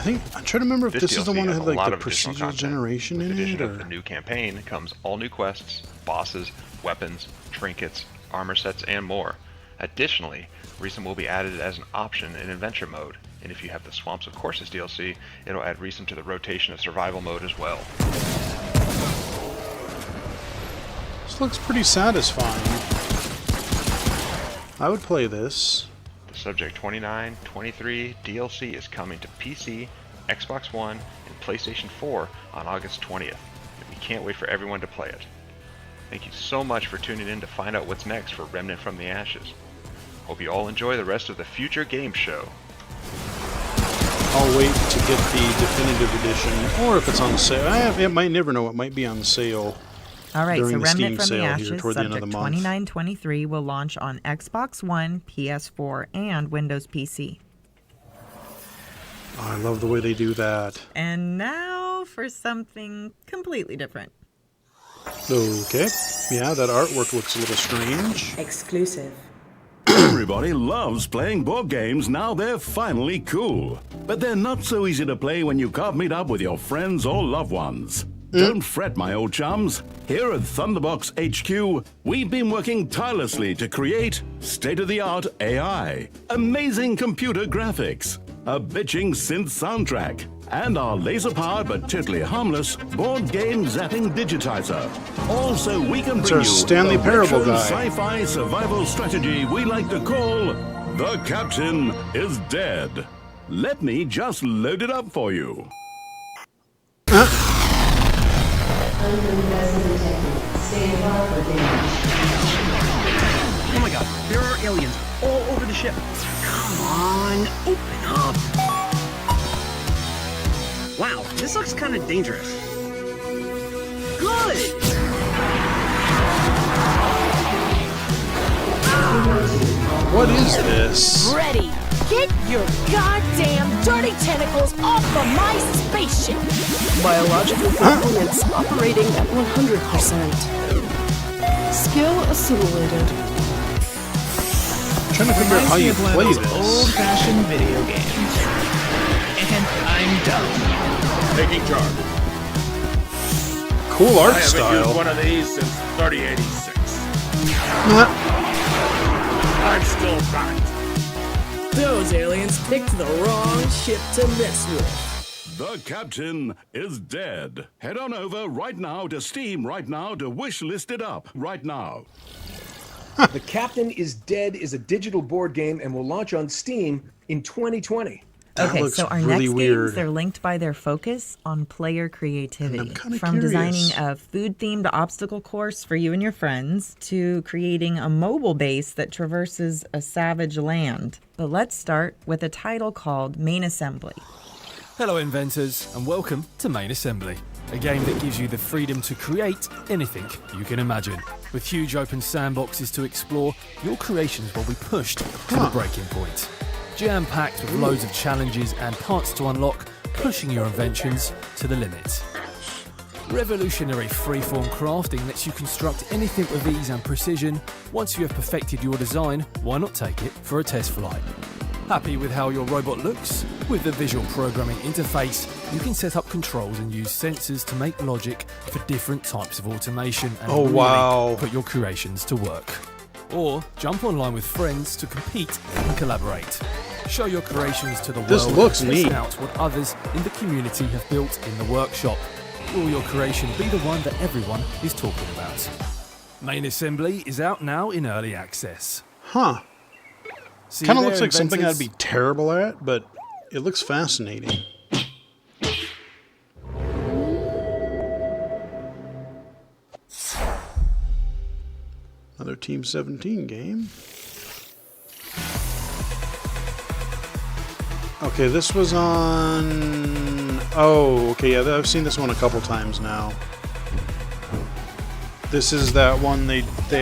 I'm trying to remember if this is the DLC one that has had a like lot the of additional procedural content. generation With in the it, addition or of the new campaign comes all new quests, bosses, weapons, trinkets, armor sets, and more. Additionally, Risum will be added as an option in adventure mode, and if you have the Swamps of Courses DLC, it'll add Risum to the rotation of survival mode as well. this looks pretty satisfying. I would play this. The Subject 2923 DLC is coming to PC, Xbox One, and PlayStation 4 on August 20th, and we can't wait for everyone to play it. Thank you so much for tuning in to find out what's next for Remnant from the Ashes. Hope you all enjoy the rest of the Future Game Show. I'll wait to get the definitive edition, or if it's on sale. It might never know. It might be on sale. All right, so during the Remnant Steam from the sale here Ashes, toward the end of subject the month. 2923 will launch on Xbox One, PS4, and Windows PC. Oh, I love the way they do that. And now for something completely different. Okay. Yeah, that artwork looks a little strange. Exclusive. Everybody loves playing board games now they're finally cool. But they're not so easy to play when you can't meet up with your friends or loved ones. Don't fret, my old chums. Here at Thunderbox HQ, we've been working tirelessly to create state-of-the-art AI, amazing computer graphics, a bitching synth soundtrack, and our laser-powered but totally harmless board game zapping digitizer. Also, we can It's bring our you Stanley the Parable retro guy. sci-fi survival strategy we like to call The Captain is Dead. Let me just load it up for you. Oh my god, there are aliens all over the ship. Come on, open up. Wow, this looks kind of dangerous. Good! What is this? Ready! Get your goddamn dirty tentacles off of my spaceship! Biological components operating at 100%. Skill assimilated. I'm trying to figure out how you play this. Old-fashioned video games. And I'm done. Taking charge. Cool art I haven't style. used one of these since 3086. I'm still back. Those aliens picked the wrong ship to mess with. The captain is dead. Head on over right now to Steam right now to wish list it up right now. The Captain is Dead is a digital board game and will launch on Steam in 2020. Okay, so our next games, they're linked by their focus on player creativity. From designing a food-themed obstacle course for you and your friends to creating a mobile base that traverses a savage land. But let's start with a title called Main Assembly. Hello inventors, and welcome to Main Assembly, a game that gives you the freedom to create anything you can imagine. With huge open sandboxes to explore, your creations will be pushed to the breaking point. Jam-packed with loads of challenges and parts to unlock, pushing your inventions to the limit. Revolutionary freeform crafting lets you construct anything with ease and precision. Once you have perfected your design, why not take it for a test flight? Happy with how your robot looks? With the visual programming interface, you can set up controls and use sensors to make logic for different types of automation and really put your creations to work. Or jump online with friends to compete and collaborate. Show your creations to the world. This looks and neat. test out what others in the community have built in the workshop. Will your creation be the one that everyone is talking about? Main Assembly is out now in early access. Huh. See Kind of you looks there, like something I'd inventors. be terrible at, but it looks fascinating. Another Team 17 game. Okay, this was on... Oh, okay, yeah, I've seen this one a couple times now. This is that one they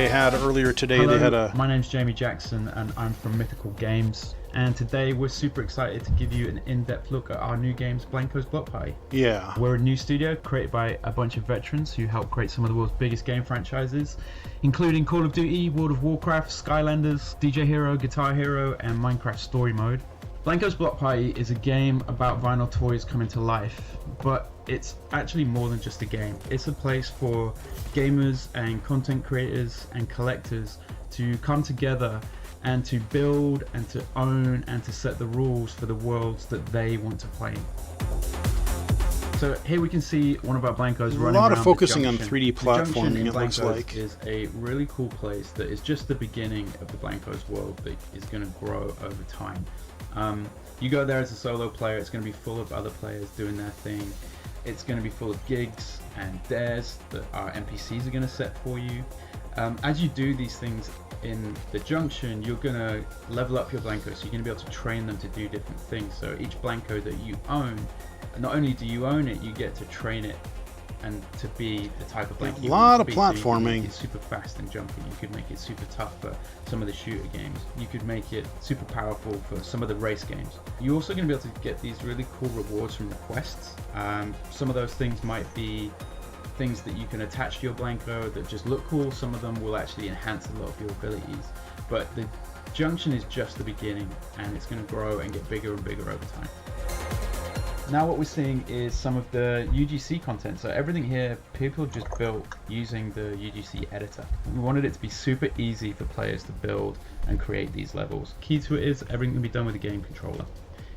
had earlier today. Hello, They had a... my name's Jamie Jackson and I'm from Mythical Games. And today we're super excited to give you an in-depth look at our new games, Blanco's Block Party. Yeah. We're a new studio created by a bunch of veterans who helped create some of the world's biggest game franchises, including Call of Duty, World of Warcraft, Skylanders, DJ Hero, Guitar Hero, and Minecraft Story Mode. Blanco's Block Party is a game about vinyl toys coming to life, but it's actually more than just a game. It's a place for gamers and content creators and collectors to come together and to build and to own and to set the rules for the worlds that they want to play in. So here we can see one of our Blancos running around. A lot of the focusing on junction. 3D The junction platforming, in it looks Blancos like. is a really cool place that is just the beginning of the Blancos world that is going to grow over time. You go there as a solo player, it's going to be full of other players doing their thing. It's going to be full of gigs and dares that our NPCs are going to set for you. As you do these things in the junction, you're going to level up your Blancos, so you're going to be able to train them to do different things. So each Blanco that you own, not only do you own it, you get to train it and to be the type of Blanco you lot want of to be. So you can platforming. make it super fast and jumpy. You could make it super tough for some of the shooter games. You could make it super powerful for some of the race games. You're also going to be able to get these really cool rewards from the quests. Some of those things might be things that you can attach to your Blanco that just look cool. Some of them will actually enhance a lot of your abilities. But the junction is just the beginning, and it's going to grow and get bigger and bigger over time. Now what we're seeing is some of the UGC content. So everything here, people just built using the UGC editor. We wanted it to be super easy for players to build and create these levels. Key to it is everything can be done with a game controller.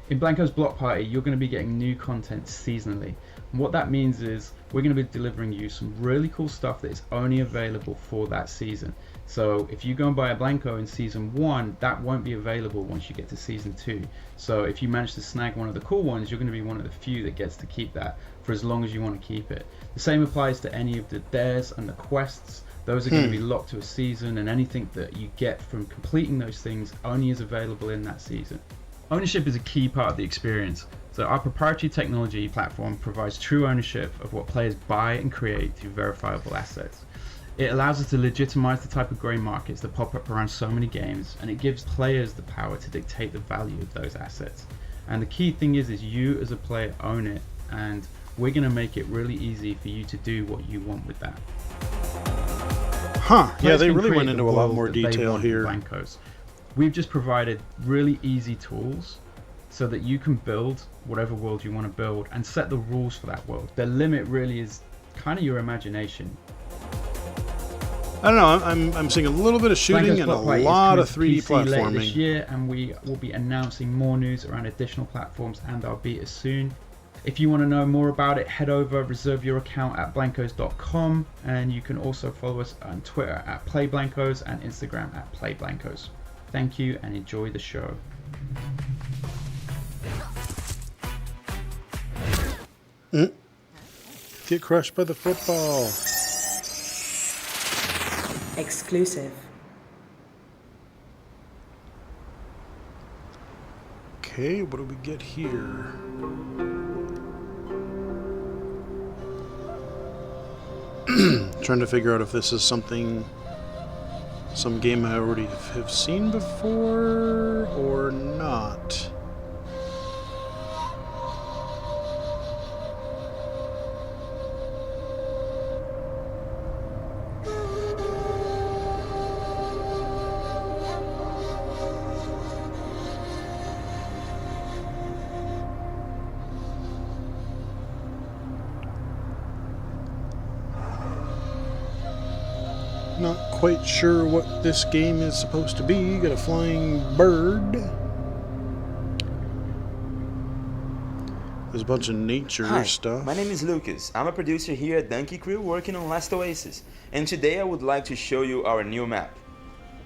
In Blanco's Block Party, you're going to be getting new content seasonally. And what that means is we're going to be delivering you some really cool stuff that is only available for that season. So if you go and buy a Blanco in Season 1, that won't be available once you get to Season 2. So if you manage to snag one of the cool ones, you're going to be one of the few that gets to keep that for as long as you want to keep it. The same applies to any of the dares and the quests. Those are going to be locked to a season, and anything that you get from completing those things only is available in that season. Ownership is a key part of the experience. So our proprietary technology platform provides true ownership of what players buy and create through verifiable assets. It allows us to legitimize the type of grey markets that pop up around so many games, and it gives players the power to dictate the value of those assets. And the key thing is you as a player own it, and we're going to make it really easy for you to do what you want with that. Huh, yeah, Players they can really create went the into a lot world more that they detail want in here. Blancos. We've just provided really easy tools so that you can build whatever world you want to build and set the rules for that world. The limit really is kind of your imagination. I don't know, I'm seeing a little bit of shooting and a lot of 3D PC later platforming. this year, and we will be announcing more news around additional platforms and our beta soon. If you want to know more about it, head over, reserve your account at blancos.com, and you can also follow us on Twitter at playblancos and Instagram at playblancos. Thank you and enjoy the show. Get crushed by the football. Exclusive. Okay, what do we get here? Trying to figure out if this is some game I already have seen before or not. Not quite sure what this game is supposed to be. Got a flying bird. There's a bunch of nature Hi, stuff. my name is Lucas. I'm a producer here at Donkey Crew working on Last Oasis, and today I would like to show you our new map.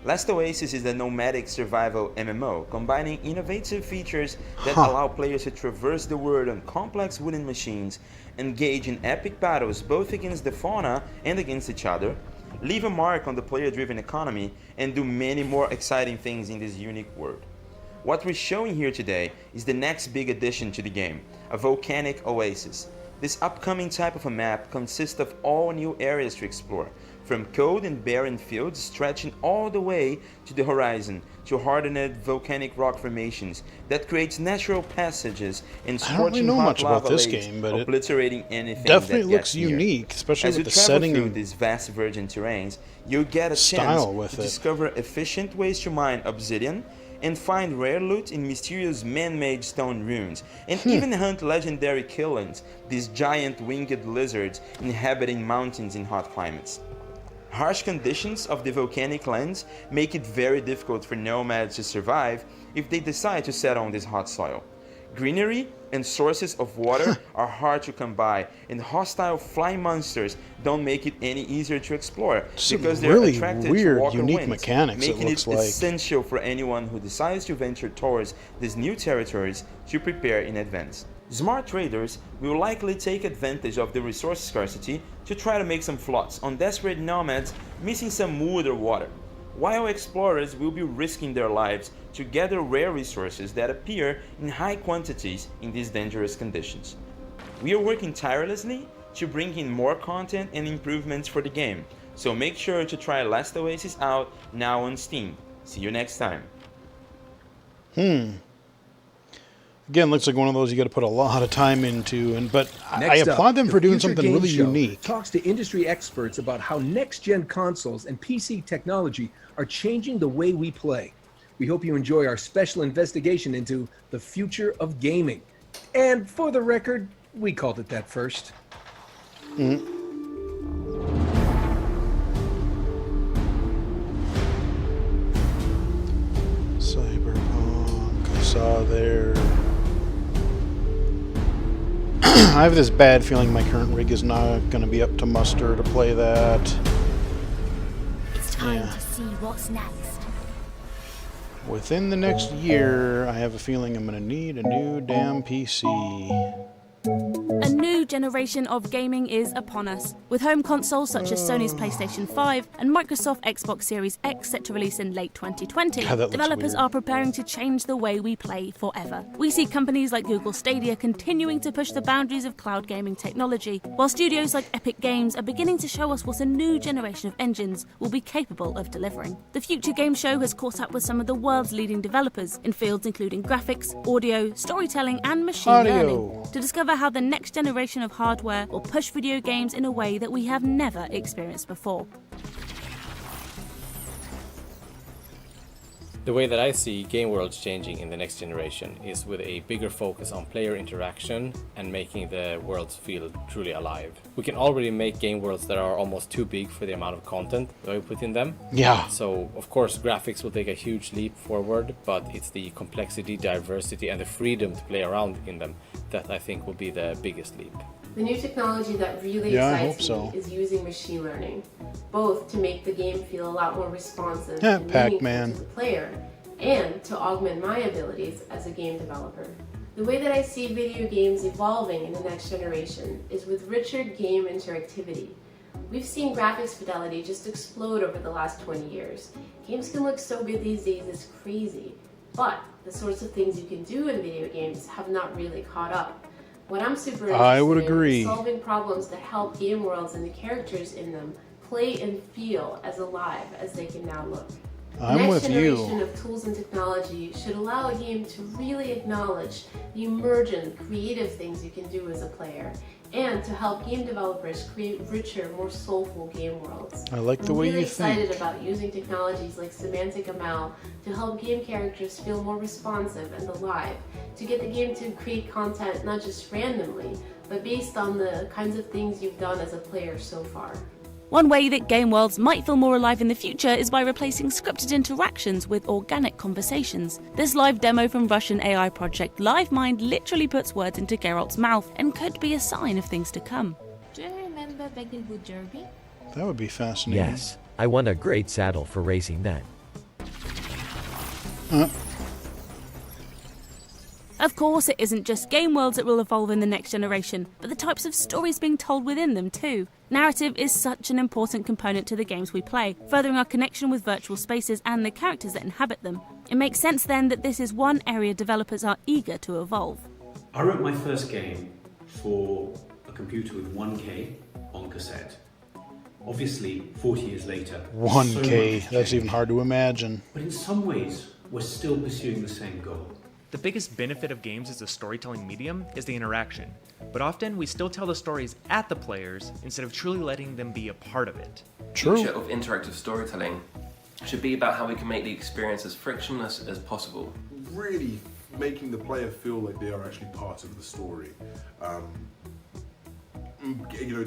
Last Oasis is a nomadic survival MMO, combining innovative features that allow players to traverse the world on complex wooden machines, engage in epic battles both against the fauna and against each other, leave a mark on the player-driven economy, and do many more exciting things in this unique world. What we're showing here today is the next big addition to the game, a volcanic oasis. This upcoming type of a map consists of all new areas to explore, from cold and barren fields stretching all the way to the horizon, to hardened volcanic rock formations that creates natural passages and I don't really scorching know hot much about lava this lakes, game, but it obliterating anything definitely that looks gets near. unique, especially As with you the travel setting through and these vast virgin terrains, you'll get a style chance with to it. discover efficient ways to mine obsidian and find rare loot in mysterious man-made stone ruins, and even hunt legendary killings, these giant winged lizards inhabiting mountains in hot climates. Harsh conditions of the volcanic lands make it very difficult for nomads to survive if they decide to settle on this hot soil. Greenery and sources of water are hard to come by, and hostile flying monsters don't make it any easier to explore because they're really attracted weird, to walker unique winds, mechanics, it making looks it like. essential for anyone who decides to venture towards these new territories to prepare in advance. Smart traders will likely take advantage of the resource scarcity to try to make some flots on desperate nomads missing some wood or water, while explorers will be risking their lives to gather rare resources that appear in high quantities in these dangerous conditions. We are working tirelessly to bring in more content and improvements for the game, so make sure to try Last Oasis out now on Steam. See you next time. Again, looks like one of those you got to put a lot of time into, but I Next applaud up, them the for doing Future something really Games Show unique. Talks to industry experts about how next-gen consoles and PC technology are changing the way we play. We hope you enjoy our special investigation into the future of gaming. And for the record, we called it that first. Cyberpunk, I saw there. I have this bad feeling my current rig is not going to be up to muster to play that. Time Yeah. to see what's next. Within the next year, I have a feeling I'm going to need a new damn PC. A new generation of gaming is upon us, with home consoles such as Sony's PlayStation 5 and Microsoft Xbox Series X set to release in late 2020. God, that looks Developers weird. are preparing to change the way we play forever. We see companies like Google Stadia continuing to push the boundaries of cloud gaming technology, while studios like Epic Games are beginning to show us what a new generation of engines will be capable of delivering. The Future Game Show has caught up with some of the world's leading developers in fields including graphics, audio, storytelling and machine learning, to discover how the next generation of hardware will push video games in a way that we have never experienced before. The way that I see game worlds changing in the next generation is with a bigger focus on player interaction and making the worlds feel truly alive. We can already make game worlds that are almost too big for the amount of content that we put in them. Yeah. So, of course, graphics will take a huge leap forward, but it's the complexity, diversity, and the freedom to play around in them that I think will be the biggest leap. The new technology that really excites me is using machine learning, both to make the game feel a lot more responsive and Pac-Man. meaningful to the player, and to augment my abilities as a game developer. The way that I see video games evolving in the next generation is with richer game interactivity. We've seen graphics fidelity just explode over the last 20 years. Games can look so good these days, it's crazy. But the sorts of things you can do in video games have not really caught up. What I'm super interested I would in agree. is solving problems that help game worlds and the characters in them play and feel as alive as they can now look. I'm with The you. next generation of tools and technology should allow a game to really acknowledge the emergent, creative things you can do as a player, and to help game developers create richer, more soulful game worlds. I like the way I'm really you think. excited about using technologies like Semantic ML to help game characters feel more responsive and alive, to get the game to create content not just randomly, but based on the kinds of things you've done as a player so far. One way that game worlds might feel more alive in the future is by replacing scripted interactions with organic conversations. This live demo from Russian AI project LiveMind literally puts words into Geralt's mouth and could be a sign of things to come. Do you remember Beckenwood Derby? That would be fascinating. Yes, I won a great saddle for racing then. Of course, it isn't just game worlds that will evolve in the next generation, but the types of stories being told within them too. Narrative is such an important component to the games we play, furthering our connection with virtual spaces and the characters that inhabit them. It makes sense then that this is one area developers are eager to evolve. I wrote my first game for a computer with 1K on cassette. Obviously, 40 years later, so much 1K, has that's changed. even hard to imagine. But in some ways, we're still pursuing the same goal. The biggest benefit of games as a storytelling medium is the interaction, but often we still tell the stories at the players instead of truly letting them be a part of it. The future of interactive storytelling should be about how we can make the experience as frictionless as possible. Really making the player feel like they are actually part of the story.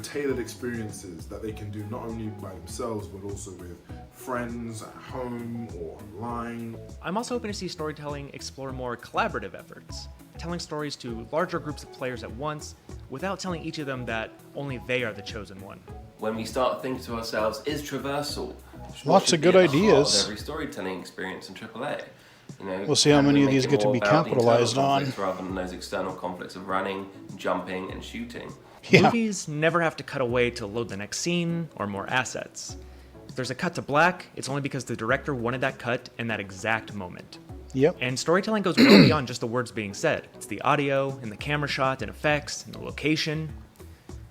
Tailored experiences that they can do not only by themselves but also with friends at home or online. I'm also hoping to see storytelling explore more collaborative efforts, telling stories to larger groups of players at once without telling each of them that only they are the chosen one. When we start thinking to ourselves, is traversal? Lots of good ideas. Every storytelling experience in AAA. We'll see how many of make these it get to more be about the internal capitalized on. conflicts rather than those external conflicts of running, jumping, and shooting. Movies never have to cut away to load the next scene or more assets. If there's a cut to black, it's only because the director wanted that cut in that exact moment. Yep. And storytelling goes well beyond just the words being said. It's the audio, and the camera shot, and effects, and the location.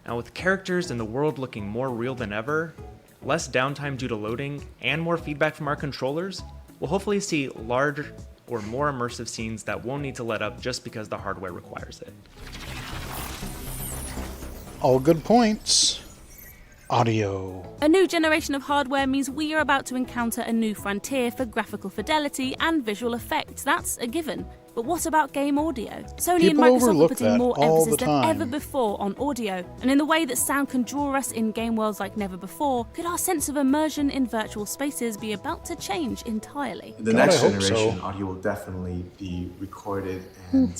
Now with characters and the world looking more real than ever, less downtime due to loading, and more feedback from our controllers, we'll hopefully see larger or more immersive scenes that won't need to let up just because the hardware requires it. All good points. Audio. A new generation of hardware means we are about to encounter a new frontier for graphical fidelity and visual effects. That's a given. But what about game audio? Sony People and Microsoft are overlook putting that more all emphasis the than time. ever before on audio. And in the way that sound can draw us in game worlds like never before, could our sense of immersion in virtual spaces be about to change entirely? The next generation, audio will definitely be recorded and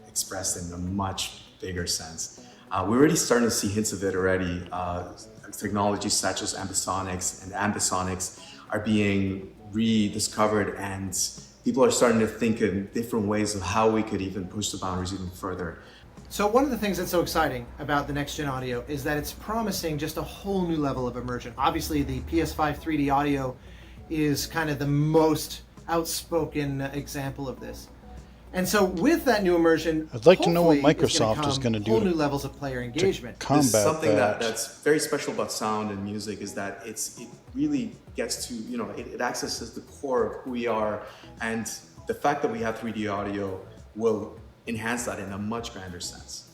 expressed in a much bigger sense. We're already starting to see hints of it already. Technologies such as ambisonics and ambisonics are being rediscovered, and people are starting to think in different ways of how we could even push the boundaries even further. So one of the things that's so exciting about the next gen audio is that it's promising just a whole new level of immersion. Obviously the PS5 3D audio is kind of the most outspoken example of this. And so with that new immersion, I'd like to know what hopefully Microsoft is going to do whole new levels of player engagement. combat There's something that. that's very special about sound and music is that it really gets to, it accesses the core of who we are, and the fact that we have 3D audio will enhance that in a much grander sense.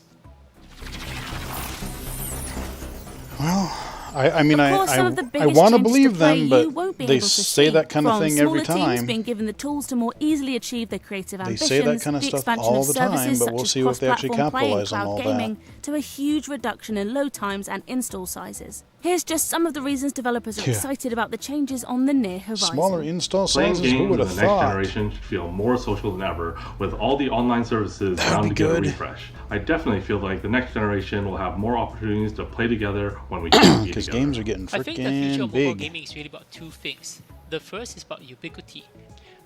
Well, I mean, Of course, some of the I biggest want to changes believe play them, you but won't be they able to say see. that kind of From thing every smaller teams time. being given the tools to more easily achieve their creative They ambitions, say that kind of the stuff expansion all of the time, services but such we'll as see what they actually cross-platform play and capitalize on cloud all that. gaming, to a huge reduction in load times and install sizes. Here's just some of the reasons developers are Yeah. excited about the changes on the near horizon. Smaller install Playing sizes, who games in would the have next thought? generation should feel more social than ever, with all the online services bound to get a refresh. I definitely feel like the next generation will have more opportunities to play together when we can be Because together. games are getting I think the future freaking of mobile big. gaming is really about two things. The first is about ubiquity.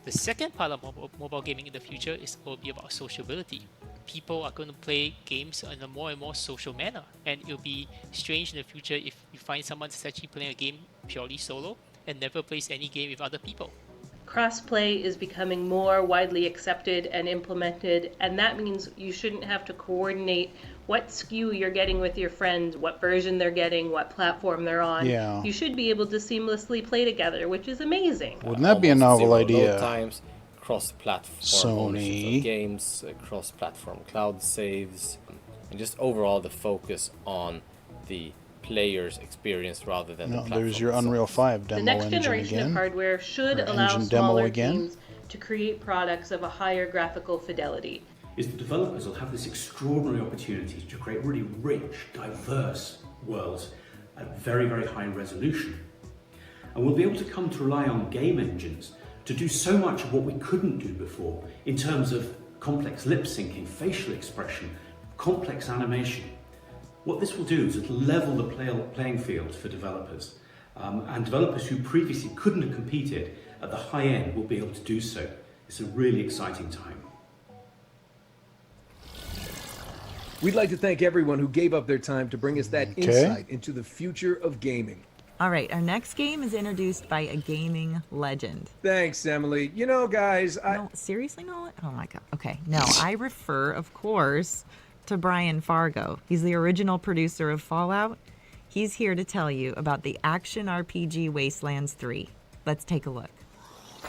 The second part of mobile gaming in the future will be about sociability. People are going to play games in a more and more social manner, and it'll be strange in the future if you find someone that's actually playing a game purely solo and never plays any game with other people. Crossplay is becoming more widely accepted and implemented, and that means you shouldn't have to coordinate what SKU you're getting with your friends, what version they're getting, what platform they're on. Yeah. You should be able to seamlessly play together, which is amazing. Wouldn't that be a novel Zero idea? Load times, cross-platform ownership Sony. of games, cross-platform cloud saves, and just overall the focus on the player's experience rather than the No, platform. there's your Unreal 5 The demo next engine generation of again. hardware should Or allow engine demo smaller again. teams to create products of a higher graphical fidelity. Is the developers will have this extraordinary opportunity to create really rich, diverse worlds at very, very high resolution. And we'll be able to come to rely on game engines to do so much of what we couldn't do before in terms of complex lip syncing, facial expression, complex animation. What this will do is it'll level the playing field for developers. And developers who previously couldn't have competed at the high end will be able to do so. It's a really exciting time. We'd like to thank everyone who gave up their time to bring us that insight into the future of gaming. All right, our next game is introduced by a gaming legend. Thanks, Emily. You know, guys, No, seriously, Nolan? Oh my god. Okay, no, I refer, of course, to Brian Fargo. He's the original producer of Fallout. He's here to tell you about the action RPG Wastelands 3. Let's take a look. I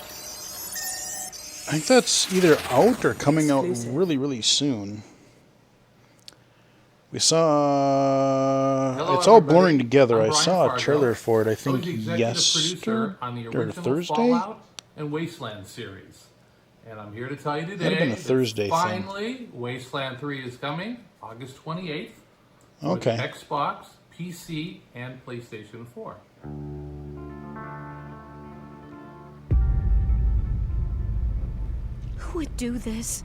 think that's either out or coming out really, really soon. We saw... Hello, it's all everybody. blurring together. I'm I Brian saw a Fargo. trailer for it, I I was think, the executive producer on the original Thursday? Fallout and Wasteland series. And I'm here to tell you Might have today been a that Thursday thing. finally Wasteland 3 is coming August 28th. Okay. With Xbox, PC, and PlayStation 4. Who would do this?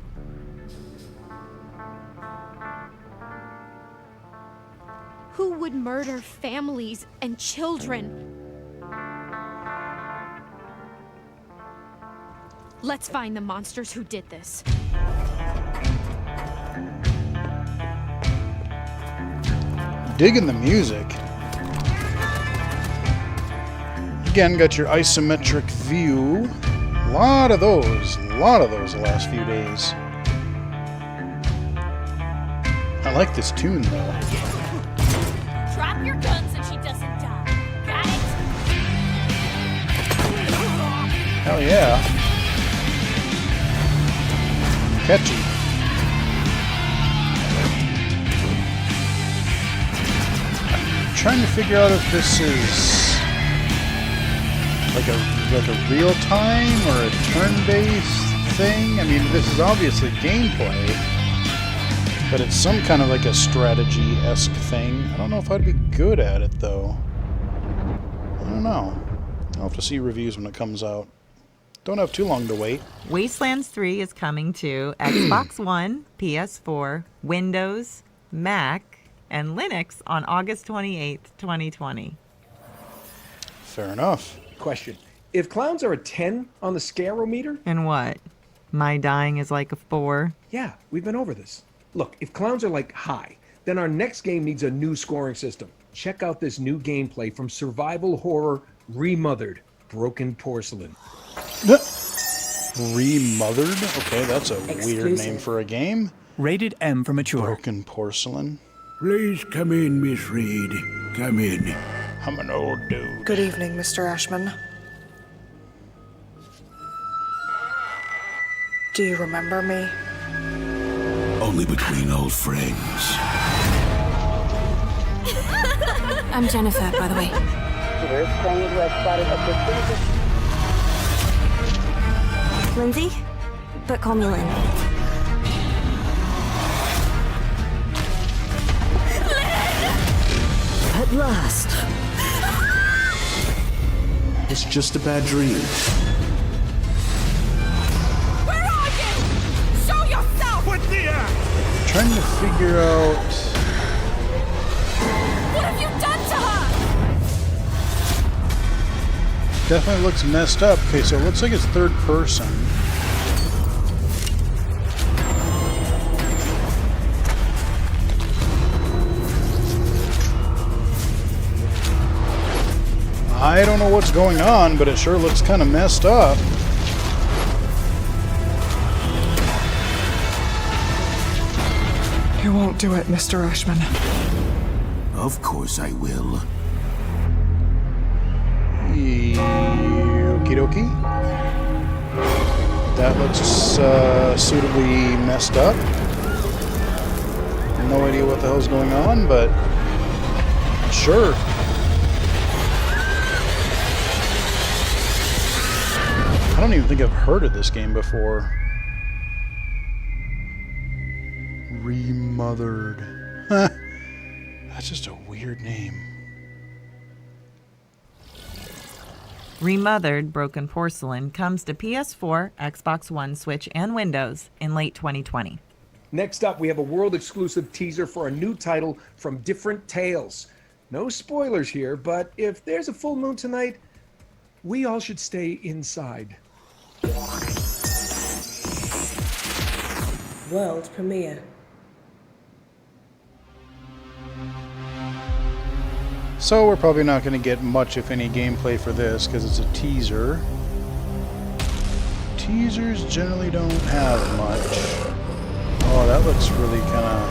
Who would murder families and children? Let's find the monsters who did this. Digging the music. Again, got your isometric view. A lot of those the last few days. I like this tune though. Drop your guns and she doesn't die. Got it? Hell yeah. Catchy. I'm trying to figure out if this is like a real time or a turn-based thing. I mean, this is obviously gameplay, but it's some kind of like a strategy-esque thing. I don't know if I'd be good at it though. I don't know. I'll have to see reviews when it comes out. Don't have too long to wait. Wastelands 3 is coming to Xbox One, PS4, Windows, Mac, and Linux on August 28th, 2020. Fair enough. Question. If clowns are a 10 on the scarometer... And what? My dying is like a 4? Yeah, we've been over this. Look, if clowns are like high, then our next game needs a new scoring system. Check out this new gameplay from survival horror Remothered, Broken Porcelain. Remothered? Okay, that's a weird name for a game. Rated M for mature. Broken Porcelain. Please come in, Miss Reed. Come in. I'm an old dude. Good evening, Mr. Ashman. Do you remember me? Only between old friends. I'm Jennifer, by the way. Lindsay? But call me Lynn. At last. It's just a bad dream. Where are you? Show yourself! What the Trying to figure out... What have you done to her? Definitely looks messed up. Okay, so it looks like it's third person. I don't know what's going on, but it sure looks kind of messed up. You won't do it, Mr. Ashman. Of course I will. Okie dokie. That looks suitably messed up. No idea what the hell's going on, but sure. I don't even think I've heard of this game before. Remothered. That's just a weird name. Remothered Broken Porcelain comes to PS4, Xbox One, Switch, and Windows in late 2020. Next up, we have a world-exclusive teaser for a new title from Different Tales. No spoilers here, but if there's a full moon tonight, we all should stay inside. World premiere. So we're probably not going to get much, if any, gameplay for this because it's a teaser. Teasers generally don't have much. Oh, that looks really kind of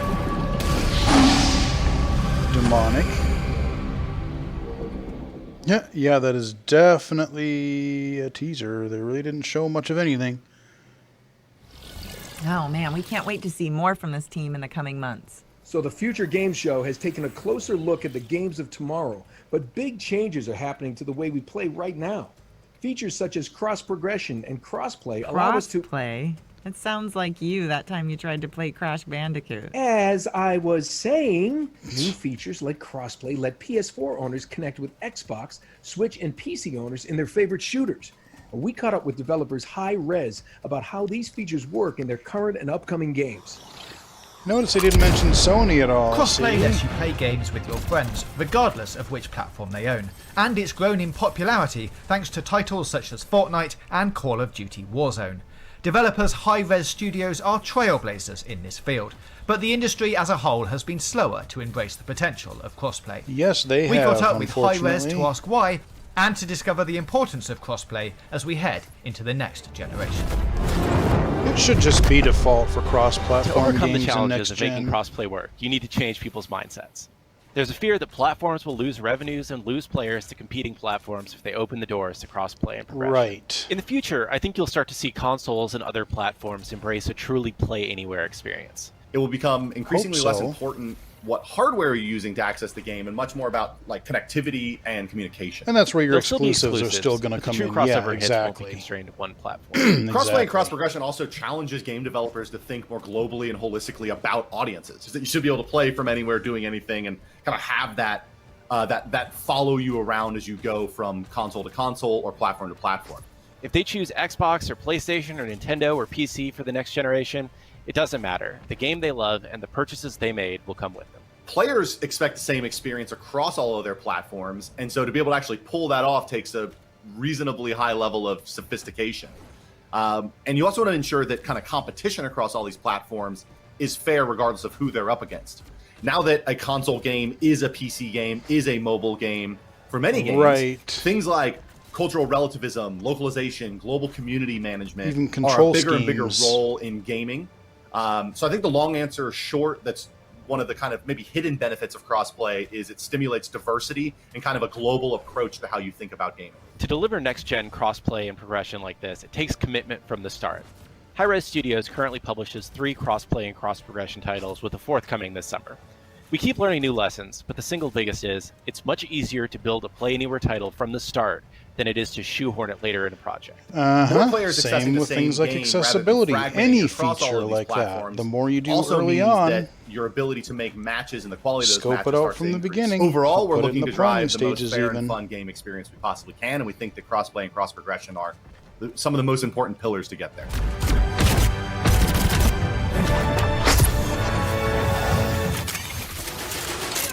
demonic. Yeah, that is definitely a teaser. They really didn't show much of anything. Oh man, we can't wait to see more from this team in the coming months. So the Future Games Show has taken a closer look at the games of tomorrow, but big changes are happening to the way we play right now. Features such as cross-progression and cross-play allow us to... Cross-play? It sounds like you that time you tried to play Crash Bandicoot. As I was saying, new features like crossplay let PS4 owners connect with Xbox, Switch, and PC owners in their favorite shooters. And we caught up with developers Hi-Rez about how these features work in their current and upcoming games. Notice they didn't mention Sony at all. Crossplay see? lets you play games with your friends, regardless of which platform they own. And it's grown in popularity thanks to titles such as Fortnite and Call of Duty Warzone. Developers Hi-Rez Studios are trailblazers in this field, but the industry as a whole has been slower to embrace the potential of crossplay. Yes, they We have, caught up with Hi-Rez to unfortunately. ask why, and to discover the importance of crossplay as we head into the next generation. It should just be default for To cross-platform overcome the games and challenges next of making gen. crossplay work, you need to change people's mindsets. There's a fear that platforms will lose revenues and lose players to competing platforms if they open the doors to crossplay and progression. Right. In the future, I think you'll start to see consoles and other platforms embrace a truly play-anywhere experience. It will become increasingly Hope less so. important what hardware you're using to access the game and much more about like connectivity and communication. And that's where your There'll still be exclusives are still going to but the come true in. crossover Yeah, hits won't be exactly. constrained to one platform. Crossplay and cross-progression also challenges game developers to think more globally and holistically about audiences. Just that you should be able to play from anywhere, doing anything, and kind of have that that follow you around as you go from console to console or platform to platform. If they choose Xbox or PlayStation or Nintendo or PC for the next generation, it doesn't matter. The game they love and the purchases they made will come with them. Players expect the same experience across all of their platforms, and so to be able to actually pull that off takes a reasonably high level of sophistication. And you also want to ensure that kind of competition across all these platforms is fair regardless of who they're up against. Now that a console game is a PC game, is a mobile game, for many games, things like cultural relativism, localization, global community management even are a control bigger and bigger schemes. role in gaming. So I think the long answer short, that's one of the kind of maybe hidden benefits of crossplay, is it stimulates diversity and kind of a global approach to how you think about gaming. To deliver next-gen crossplay and progression like this, it takes commitment from the start. Hi-Rez Studios currently publishes 3 crossplay and cross-progression titles, with a 4th coming this summer. We keep learning new lessons, but the single biggest is, it's much easier to build a Play Anywhere title from the start than it is to shoehorn it later in a project. More players accessing Same the with same things like game accessibility. rather than fragmenting Any across all feature of these like that, platforms the more you do also early means on, that your ability to make matches and the quality of those scope matches it out starts from to the increase. beginning. Overall, we're Put it looking in to the drive planning the most stages fair even. and fun game experience we possibly can, and we think that crossplay and cross-progression are some of the most important pillars to get there.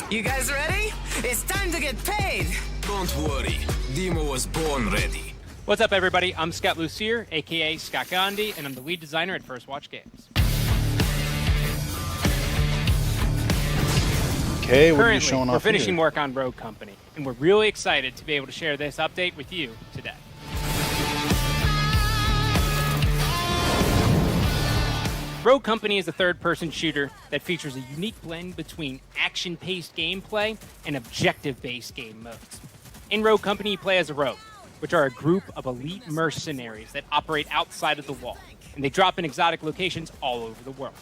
You guys ready? It's time to get paid! Don't worry, Demo was born ready. What's up, everybody? I'm Scott Lucier, aka Scott Gandhi, and I'm the lead designer at First Watch Games. Okay, what are you Currently, showing we're off finishing here? work on Rogue Company, and we're really excited to be able to share this update with you today. Rogue Company is a third-person shooter that features a unique blend between action-paced gameplay and objective-based game modes. In Rogue Company, you play as a rogue, which are a group of elite mercenaries that operate outside of the wall, and they drop in exotic locations all over the world.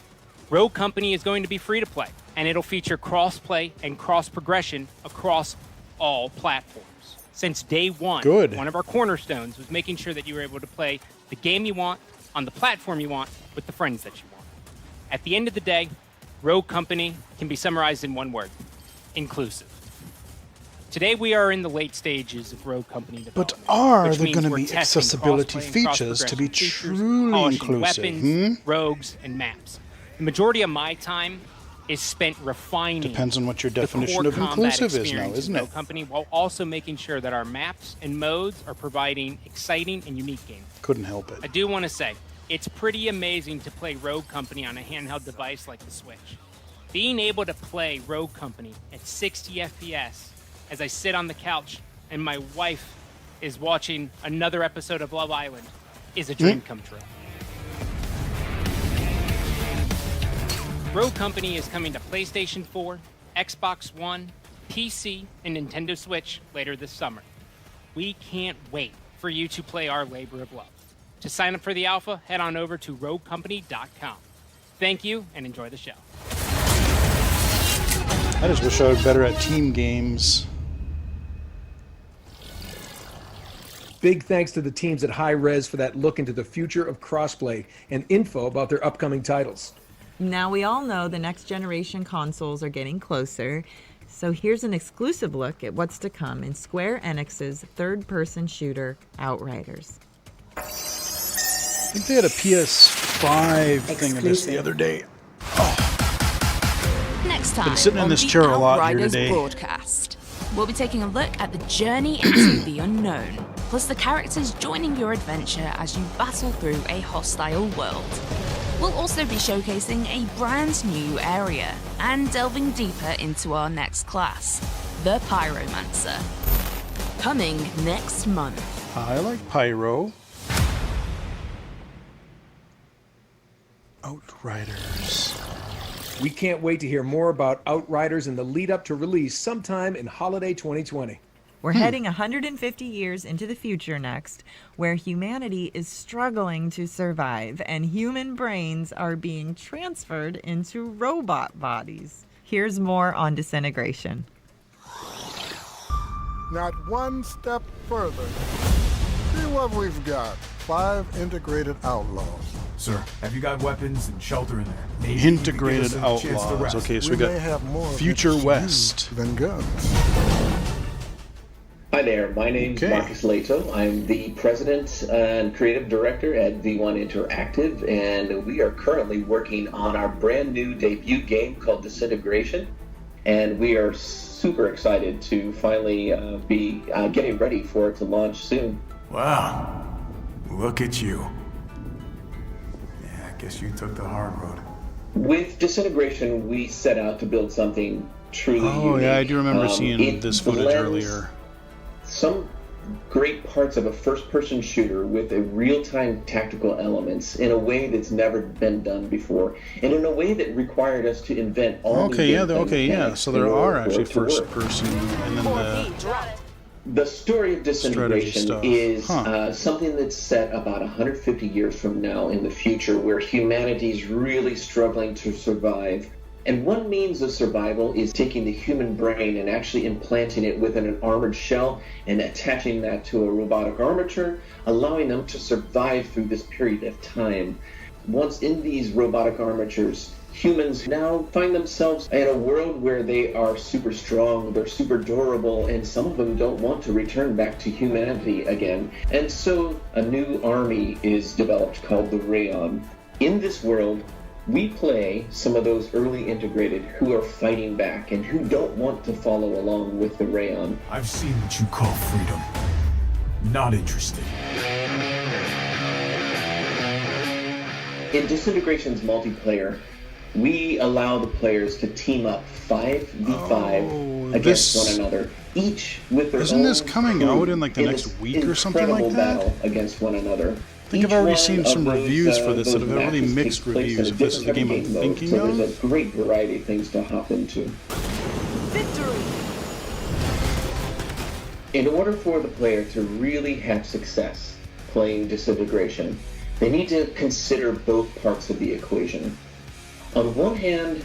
Rogue Company is going to be free to play, and it'll feature cross-play and cross-progression across all platforms. Since day one, Good. one of our cornerstones was making sure that you were able to play the game you want, on the platform you want, with the friends that you want. At the end of the day, Rogue Company can be summarized in one word: inclusive. Today we are in the late stages of Rogue Company development. But are which there means going to we're be testing accessibility crossplay and features to be cross-progression features, truly polishing inclusive? weapons, rogues, and maps. The majority of my time is spent refining. Depends on what your the definition core of combat inclusive is now, experience isn't of it? Rogue Company, while also making sure that our maps and modes are providing exciting and unique games. Couldn't help it. I do want to say, it's pretty amazing to play Rogue Company on a handheld device like the Switch. Being able to play Rogue Company at 60 FPS as I sit on the couch and my wife is watching another episode of Love Island is a dream come true. Rogue Company is coming to PlayStation 4, Xbox One, PC, and Nintendo Switch later this summer. We can't wait for you to play our labor of love. To sign up for the alpha, head on over to roguecompany.com. Thank you, and enjoy the show. I just wish I was better at team games. Big thanks to the teams at Hi-Rez for that look into the future of crossplay and info about their upcoming titles. Now we all know the next generation consoles are getting closer, so here's an exclusive look at what's to come in Square Enix's third-person shooter, Outriders. I think they had a PS5 thing of this the other day. Next Been time sitting in on this the chair a lot here Outriders today. broadcast, we'll be taking a look at the journey into the unknown, plus the characters joining your adventure as you battle through a hostile world. We'll also be showcasing a brand new area and delving deeper into our next class, the Pyromancer. Coming next month. I like Pyro. Outriders. We can't wait to hear more about Outriders in the lead up to release sometime in holiday 2020. We're heading 150 years into the future next, where humanity is struggling to survive and human brains are being transferred into robot bodies. Here's more on Disintegration. Not one step further. See what we've got. 5 integrated outlaws. Sir, have you got weapons and shelter in there? Maybe you could Integrated give us a chance to Outlaws. rest. Okay, so We we may have more got of Future it to West. use than guns. Hi there, my name's Marcus Leto. I'm the president and creative director at V1 Interactive, and we are currently working on our brand new debut game called Disintegration. and we are super excited to finally be getting ready for it to launch soon. Wow, look at you. Yeah, I guess you took the hard road. With Disintegration, we set out to build something truly unique. Yeah, I do remember seeing this footage blends earlier. Some great parts of a first-person shooter with a real-time tactical elements in a way that's never been done before, and in a way that required us to invent all new gameplay mechanics So there in order are for actually it to work. first-person, and then The story of Disintegration stuff. is something that's set about 150 years from now in the future, where humanity's really struggling to survive. And one means of survival is taking the human brain and actually implanting it within an armored shell and attaching that to a robotic armature, allowing them to survive through this period of time. Once in these robotic armatures, humans now find themselves in a world where they are super strong, they're super durable, and some of them don't want to return back to humanity again. And so a new army is developed called the Rayon. In this world, we play some of those early integrated who are fighting back and who don't want to follow along with the Rayon. I've seen what you call freedom. Not interested. In Disintegration's multiplayer, we allow the players to team up 5v5 against one another, each with their Isn't own this coming crew out in like the in next this week or something like incredible that? battle against one another. I think I've already seen some reviews for this that have really mixed reviews, if this is the game I'm thinking so of. there's a great variety of things to hop into. In order for the player to really have success playing Disintegration, they need to consider both parts of the equation. On one hand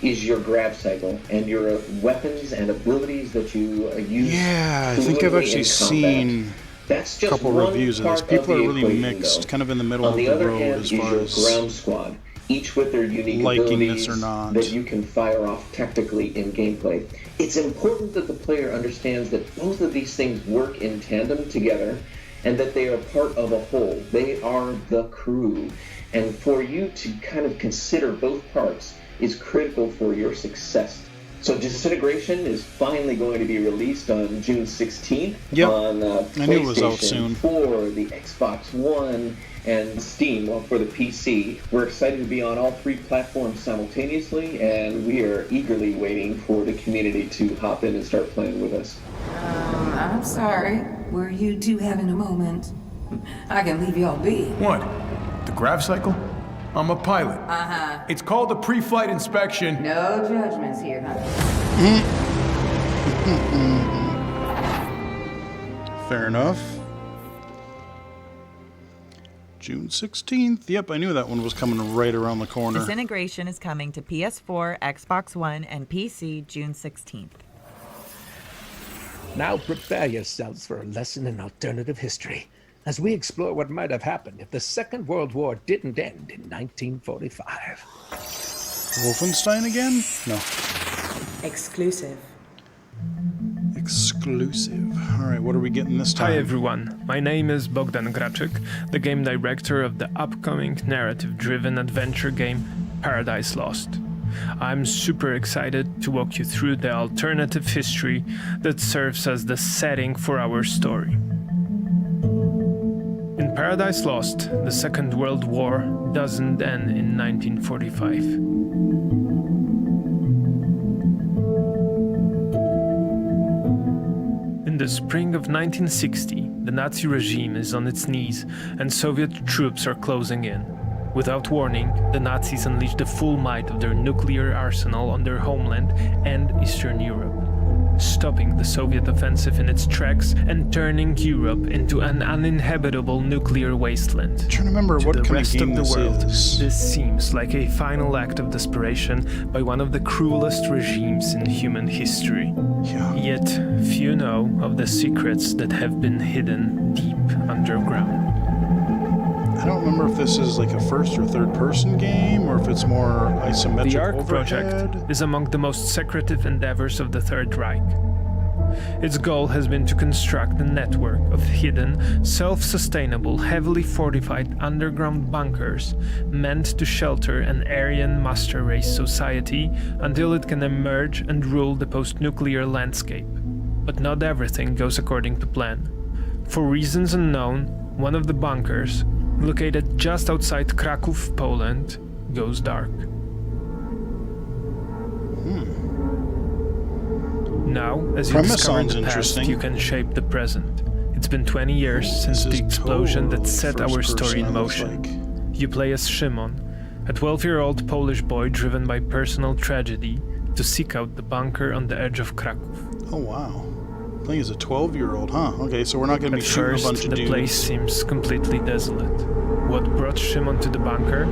is your grab cycle and your weapons and abilities that you use. Yeah, I think I've actually seen That's a just couple one reviews of this. part of People the are really equation, mixed, though. kind of in the middle On of the the other road hand as is far your as ground squad, each with their unique liking abilities this or not. that you can fire off tactically in gameplay. It's important that the player understands that both of these things work in tandem together and that they are part of a whole. They are the crew. And for you to kind of consider both parts is critical for your success. So Disintegration is finally going to be released on June 16th on I knew it was out PlayStation soon. 4, the Xbox One, and Steam for the PC. We're excited to be on all three platforms simultaneously, and we are eagerly waiting for the community to hop in and start playing with us. I'm sorry. Were you two having a moment? I can leave y'all be. What? The grav cycle? I'm a pilot. Uh-huh. It's called a pre-flight inspection. No judgments here, huh? Fair enough. June 16th. Yep, I knew that one was coming right around the corner. Disintegration is coming to PS4, Xbox One, and PC June 16th. Now prepare yourselves for a lesson in alternative history as we explore what might have happened if the Second World War didn't end in 1945. Wolfenstein again? No. Exclusive. Exclusive. Alright, what are we getting this time? Hi everyone, my name is Bogdan Graczyk, the game director of the upcoming narrative-driven adventure game Paradise Lost. I'm super excited to walk you through the alternative history that serves as the setting for our story. In Paradise Lost, the Second World War doesn't end in 1945. In the spring of 1960, the Nazi regime is on its knees and Soviet troops are closing in. Without warning, the Nazis unleash the full might of their nuclear arsenal on their homeland and Eastern Europe, stopping the Soviet offensive in its tracks and turning Europe into an uninhabitable nuclear wasteland. I'm trying to remember what the kind rest of game of the this world, is. this seems like a final act of desperation by one of the cruelest regimes in human history. Yet few know of the secrets that have been hidden deep underground. I don't remember if this is like a first or third person game or if it's more isometric The ARC overhead. project is among the most secretive endeavors of the Third Reich. Its goal has been to construct a network of hidden, self-sustainable, heavily fortified underground bunkers meant to shelter an Aryan master race society until it can emerge and rule the post-nuclear landscape. But not everything goes according to plan. For reasons unknown, one of the bunkers, located just outside Kraków, Poland, goes dark. Now, as you Premise discover sounds the past, interesting. you can shape the present. It's been 20 years since the explosion that set our story in motion. You play as Szymon, a 12-year-old Polish boy driven by personal tragedy to seek out the bunker on the edge of Kraków. Oh, wow. Playing as a 12-year-old, huh? Okay, so we're not going to be At shooting first, a bunch of the dudes. place seems completely desolate. What brought Szymon to the bunker?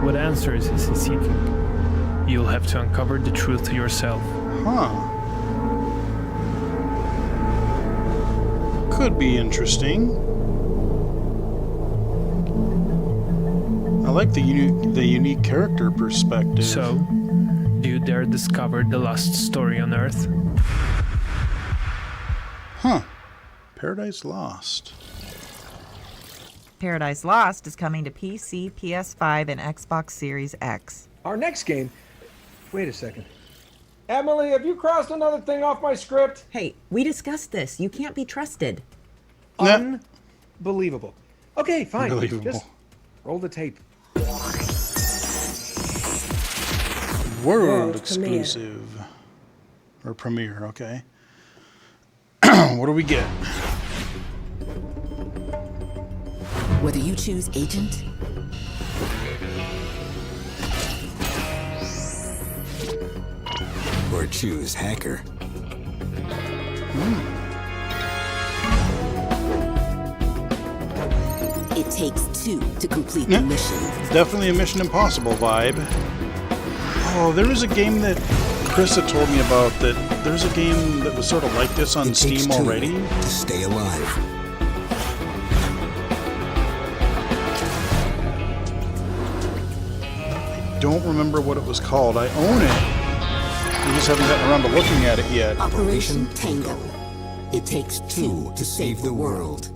What answers is he seeking? You'll have to uncover the truth yourself. Huh. Could be interesting. I like the unique character perspective. So, do you dare discover the last story on Earth? Huh. Paradise Lost. Paradise Lost is coming to PC, PS5, and Xbox Series X. Our next game. Wait a second. Emily, have you crossed another thing off my script? Hey, we discussed this. You can't be trusted. Unbelievable. Okay, fine. Unbelievable. Just roll the tape. World exclusive. Or premiere, okay. What do we get? Whether you choose agent or choose hacker. It takes two to complete the mission. Definitely a Mission Impossible vibe. Oh, there was a game that Chris had told me about that there's a game that was sort of like this on Steam already. To stay alive. Don't remember what it was called. I own it. We just haven't gotten around to looking at it yet. Operation Tango. It takes two to save the world.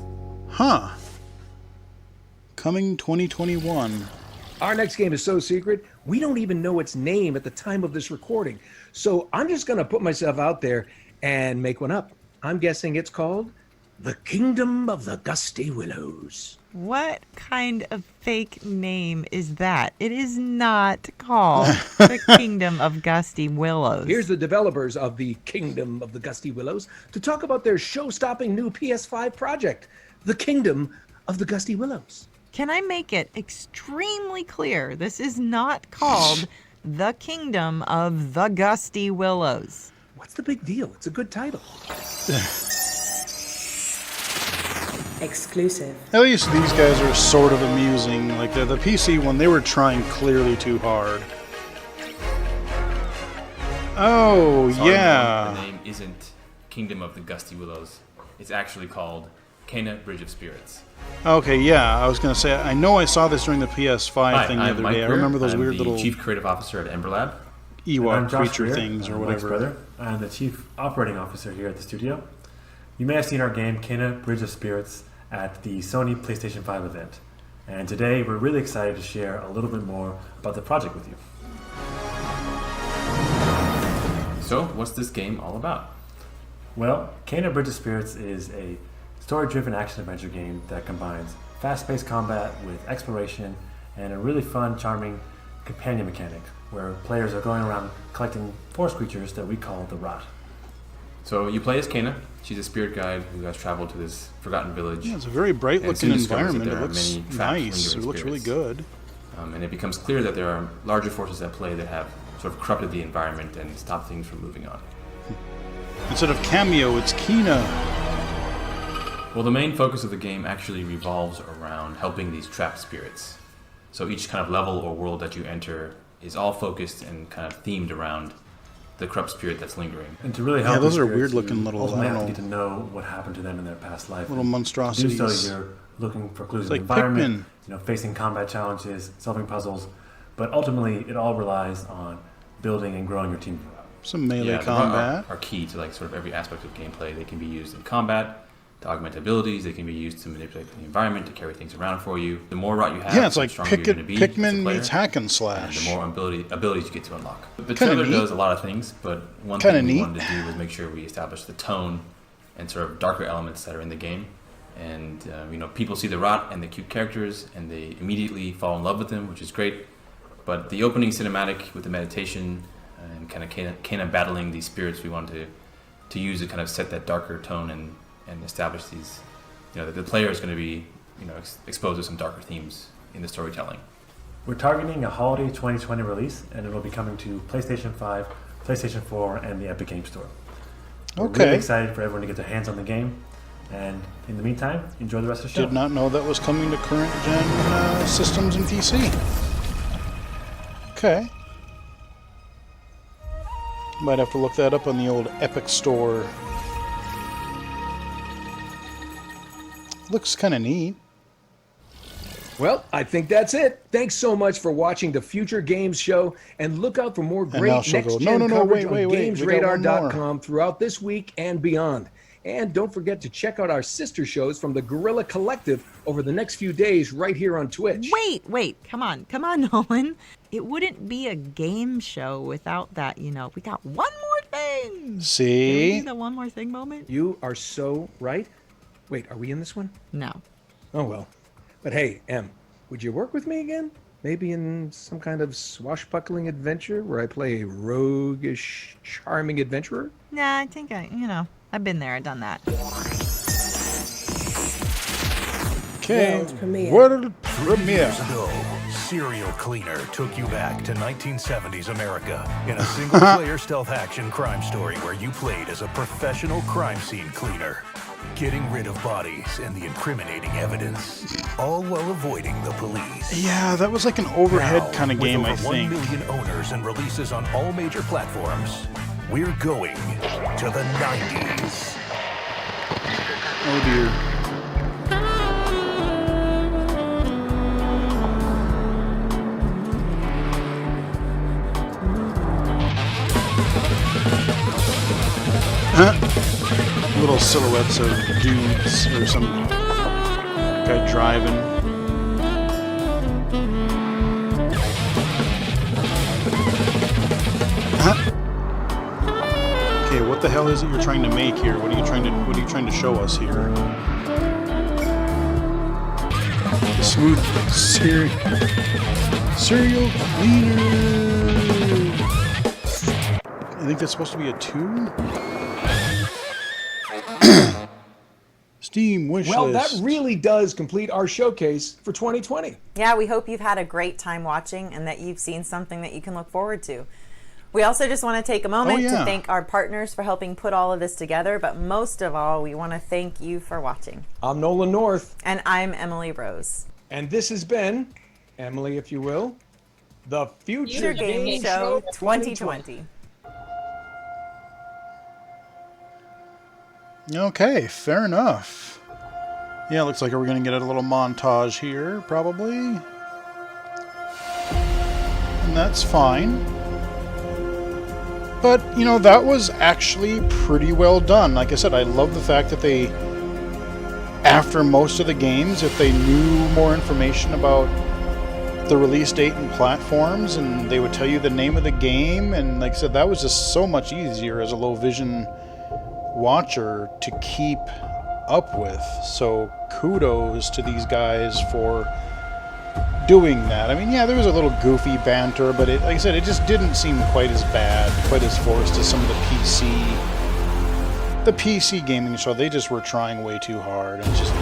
Huh. Coming 2021. Our next game is so secret, we don't even know its name at the time of this recording. So I'm just going to put myself out there and make one up. I'm guessing it's called The Kingdom of the Gusty Willows. What kind of fake name is that? It is not called The Kingdom of Gusty Willows. Here's the developers of The Kingdom of the Gusty Willows to talk about their show-stopping new PS5 project, The Kingdom of the Gusty Willows. Can I make it extremely clear? This is not called The Kingdom of the Gusty Willows. What's the big deal? It's a good title. Exclusive. At least these guys are sort of amusing. Like the PC one, they were trying clearly too hard. Oh, Sorry, yeah. The name isn't Kingdom of the Gusty Willows. It's actually called Kena Bridge of Spirits. Okay, yeah. I was going to say, I know I saw this during the PS5 thing the other day. I remember those weird little Chief Creative Officer at Ember Lab. Ewok creature things or Mike's whatever. brother. I'm the Chief Operating Officer here at the studio. You may have seen our game, Kena Bridge of Spirits, at the Sony PlayStation 5 event. And today, we're really excited to share a little bit more about the project with you. So, what's this game all about? Well, Kena Bridge of Spirits is a story-driven action-adventure game that combines fast-paced combat with exploration and a really fun, charming companion mechanic, where players are going around collecting forest creatures that we call the Rot. So you play as Kena. She's a spirit guide who has traveled to this forgotten village. Yeah, it's a very bright and looking soon discovers that environment. It there are looks many trapped, nice. It lingering looks really spirits. good. And it becomes clear that there are larger forces at play that have sort of corrupted the environment and stopped things from moving on. Instead of Cameo, it's Kena. Well, the main focus of the game actually revolves around helping these trapped spirits. So each kind of level or world that you enter is all focused and kind of themed around the corrupt spirit that's lingering. And to really help Yeah, those these are spirits, weird-looking you little, ultimately I have don't to get to know what happened to them in their past life. Little And monstrosities. To do so, you're looking for clues It's in like the environment, Pikmin. you know, facing combat challenges, solving puzzles, but ultimately it all relies on building and growing your team Some melee yeah, the combat are key to like sort of every aspect of gameplay. They can be used in combat to augment abilities. They can be used to manipulate the environment, to carry things around for you. The more route you have, yeah, it's the like stronger you're going to be as a Pikmin player, meets hack and and slash. the more abilities you get to unlock. The Kinda trailer neat. does a lot of things, but one Kinda thing we neat. wanted to do was make sure we establish the tone and sort of darker elements that are in the game. And people see the route and the cute characters, and they immediately fall in love with them, which is great. But the opening cinematic with the meditation and kind of Kena battling these spirits, we wanted to use to kind of set that darker tone and establish these. The player is going to be exposed to some darker themes in the storytelling. We're targeting a holiday 2020 release, and it will be coming to PlayStation 5, PlayStation 4, and the Epic Games Store. We're Okay. really excited for everyone to get their hands on the game, and in the meantime, enjoy the rest of the show. Did not know that was coming to current gen systems and PC. Okay. Might have to look that up on the old Epic Store. Looks kind of neat. Well, I think that's it. Thanks so much for watching the Future Games Show, and look out for more now great she'll go, next-gen "No, coverage wait, on we got one GamesRadar.com throughout this week and beyond. And don't forget to check out our sister shows from the Guerrilla Collective over the next few days right here on Twitch. Wait, come on, Nolan. It wouldn't be a game show without that, We got one more thing. See? Can we do the one more thing moment? You are so right. Wait, are we in this one? No. Oh, well. But hey, Em, would you work with me again? Maybe in some kind of swashbuckling adventure where I play a roguish, charming adventurer? Nah, I think I've been there, I've done that. Okay. World premiere. World 3 premiere. years ago, Serial Cleaner took you back to 1970s America in a single-player stealth action crime story where you played as a professional crime scene cleaner, getting rid of bodies and the incriminating evidence, all while avoiding the police. Yeah, that was like an overhead Now, kind of game, I with over think. 1 million owners and releases on all major platforms, we're going to the 90s. Oh dear. Little silhouettes of dudes or some guy driving. Okay, what the hell is it you're trying to make here? What are you trying to show us here? Smooth cereal cleaner. I think that's supposed to be a 2. Steam wish Well, list. that really does complete our showcase for 2020. Yeah, we hope you've had a great time watching and that you've seen something that you can look forward to. We also just want to take a moment to thank our partners for helping put all of this together, but most of all, we want to thank you for watching. I'm Nolan North. And I'm Emily Rose. And this has been, Emily, if you will, the Future Game Show 2020. Okay, fair enough. Yeah, looks like we're going to get a little montage here, probably. And that's fine. But, that was actually pretty well done. Like I said, I love the fact that they, after most of the games, if they knew more information about the release date and platforms, and they would tell you the name of the game, and like I said, that was just so much easier as a low vision watcher to keep up with. So kudos to these guys for doing that. I mean, yeah, there was a little goofy banter, but like I said, it just didn't seem quite as bad, quite as forced as some of the PC gaming show. They just were trying way too hard and just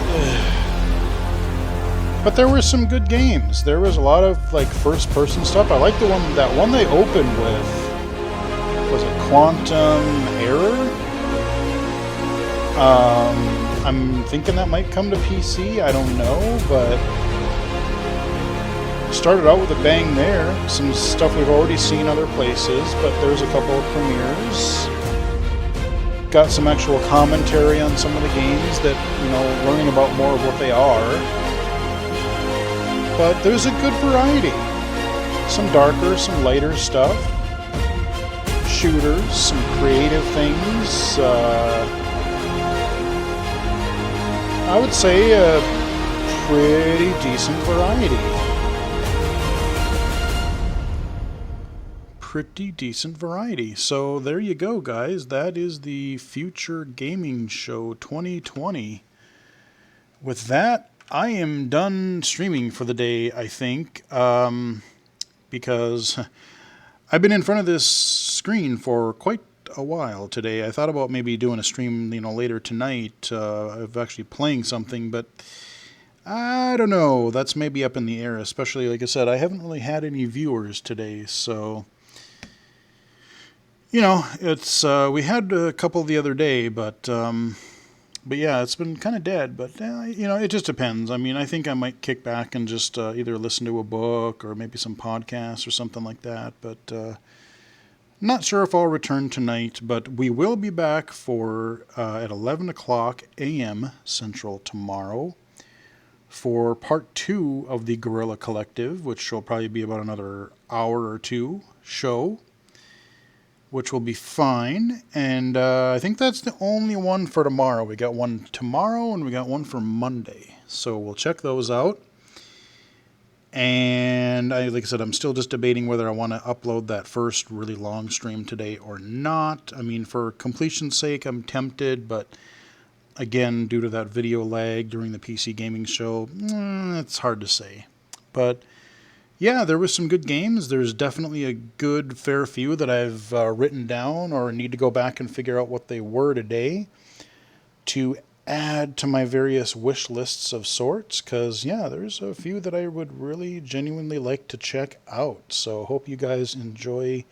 but there were some good games. There was a lot of like first person stuff. I like that one they opened with. Was it Quantum Error? I'm thinking that might come to PC. I don't know, but started out with a bang there. Some stuff we've already seen other places, but there's a couple of premieres. Got some actual commentary on some of the games that, learning about more of what they are. But there's a good variety. Some darker, some lighter stuff. shooters, some creative things. I would say a pretty decent variety. Pretty decent variety. So there you go, guys. That is the Future Gaming Show 2020. With that, I am done streaming for the day, I think, because I've been in front of this screen for quite a while today. I thought about maybe doing a stream, later tonight of actually playing something, but I don't know. That's maybe up in the air, especially, like I said, I haven't really had any viewers today, so it's we had a couple the other day, but yeah, it's been kind of dead. But it just depends. I mean, I think I might kick back and just either listen to a book or maybe some podcasts or something like that. But not sure if I'll return tonight. But we will be back for at 11 o'clock a.m. Central tomorrow for part 2 of the Guerrilla Collective, which will probably be about another hour or two show, which will be fine. And I think that's the only one for tomorrow. We got one tomorrow and we got one for Monday. So we'll check those out. And like I said, I'm still just debating whether I want to upload that first really long stream today or not. I mean, for completion's sake, I'm tempted, but again, due to that video lag during the PC Gaming Show, it's hard to say. But yeah, there was some good games. There's definitely a good fair few that I've written down or need to go back and figure out what they were today to add to my various wish lists of sorts. Because, yeah, there's a few that I would really genuinely like to check out. So hope you guys enjoy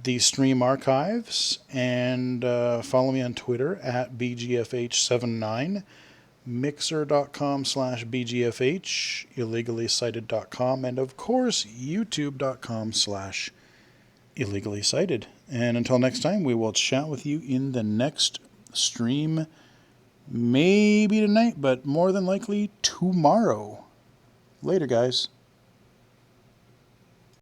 the stream archives. And follow me on Twitter at BGFH79. Mixer.com/BGFH, illegally-cited.com, and of course, YouTube.com/illegally-cited. And until next time, we will chat with you in the next stream, maybe tonight, but more than likely tomorrow. Later, guys.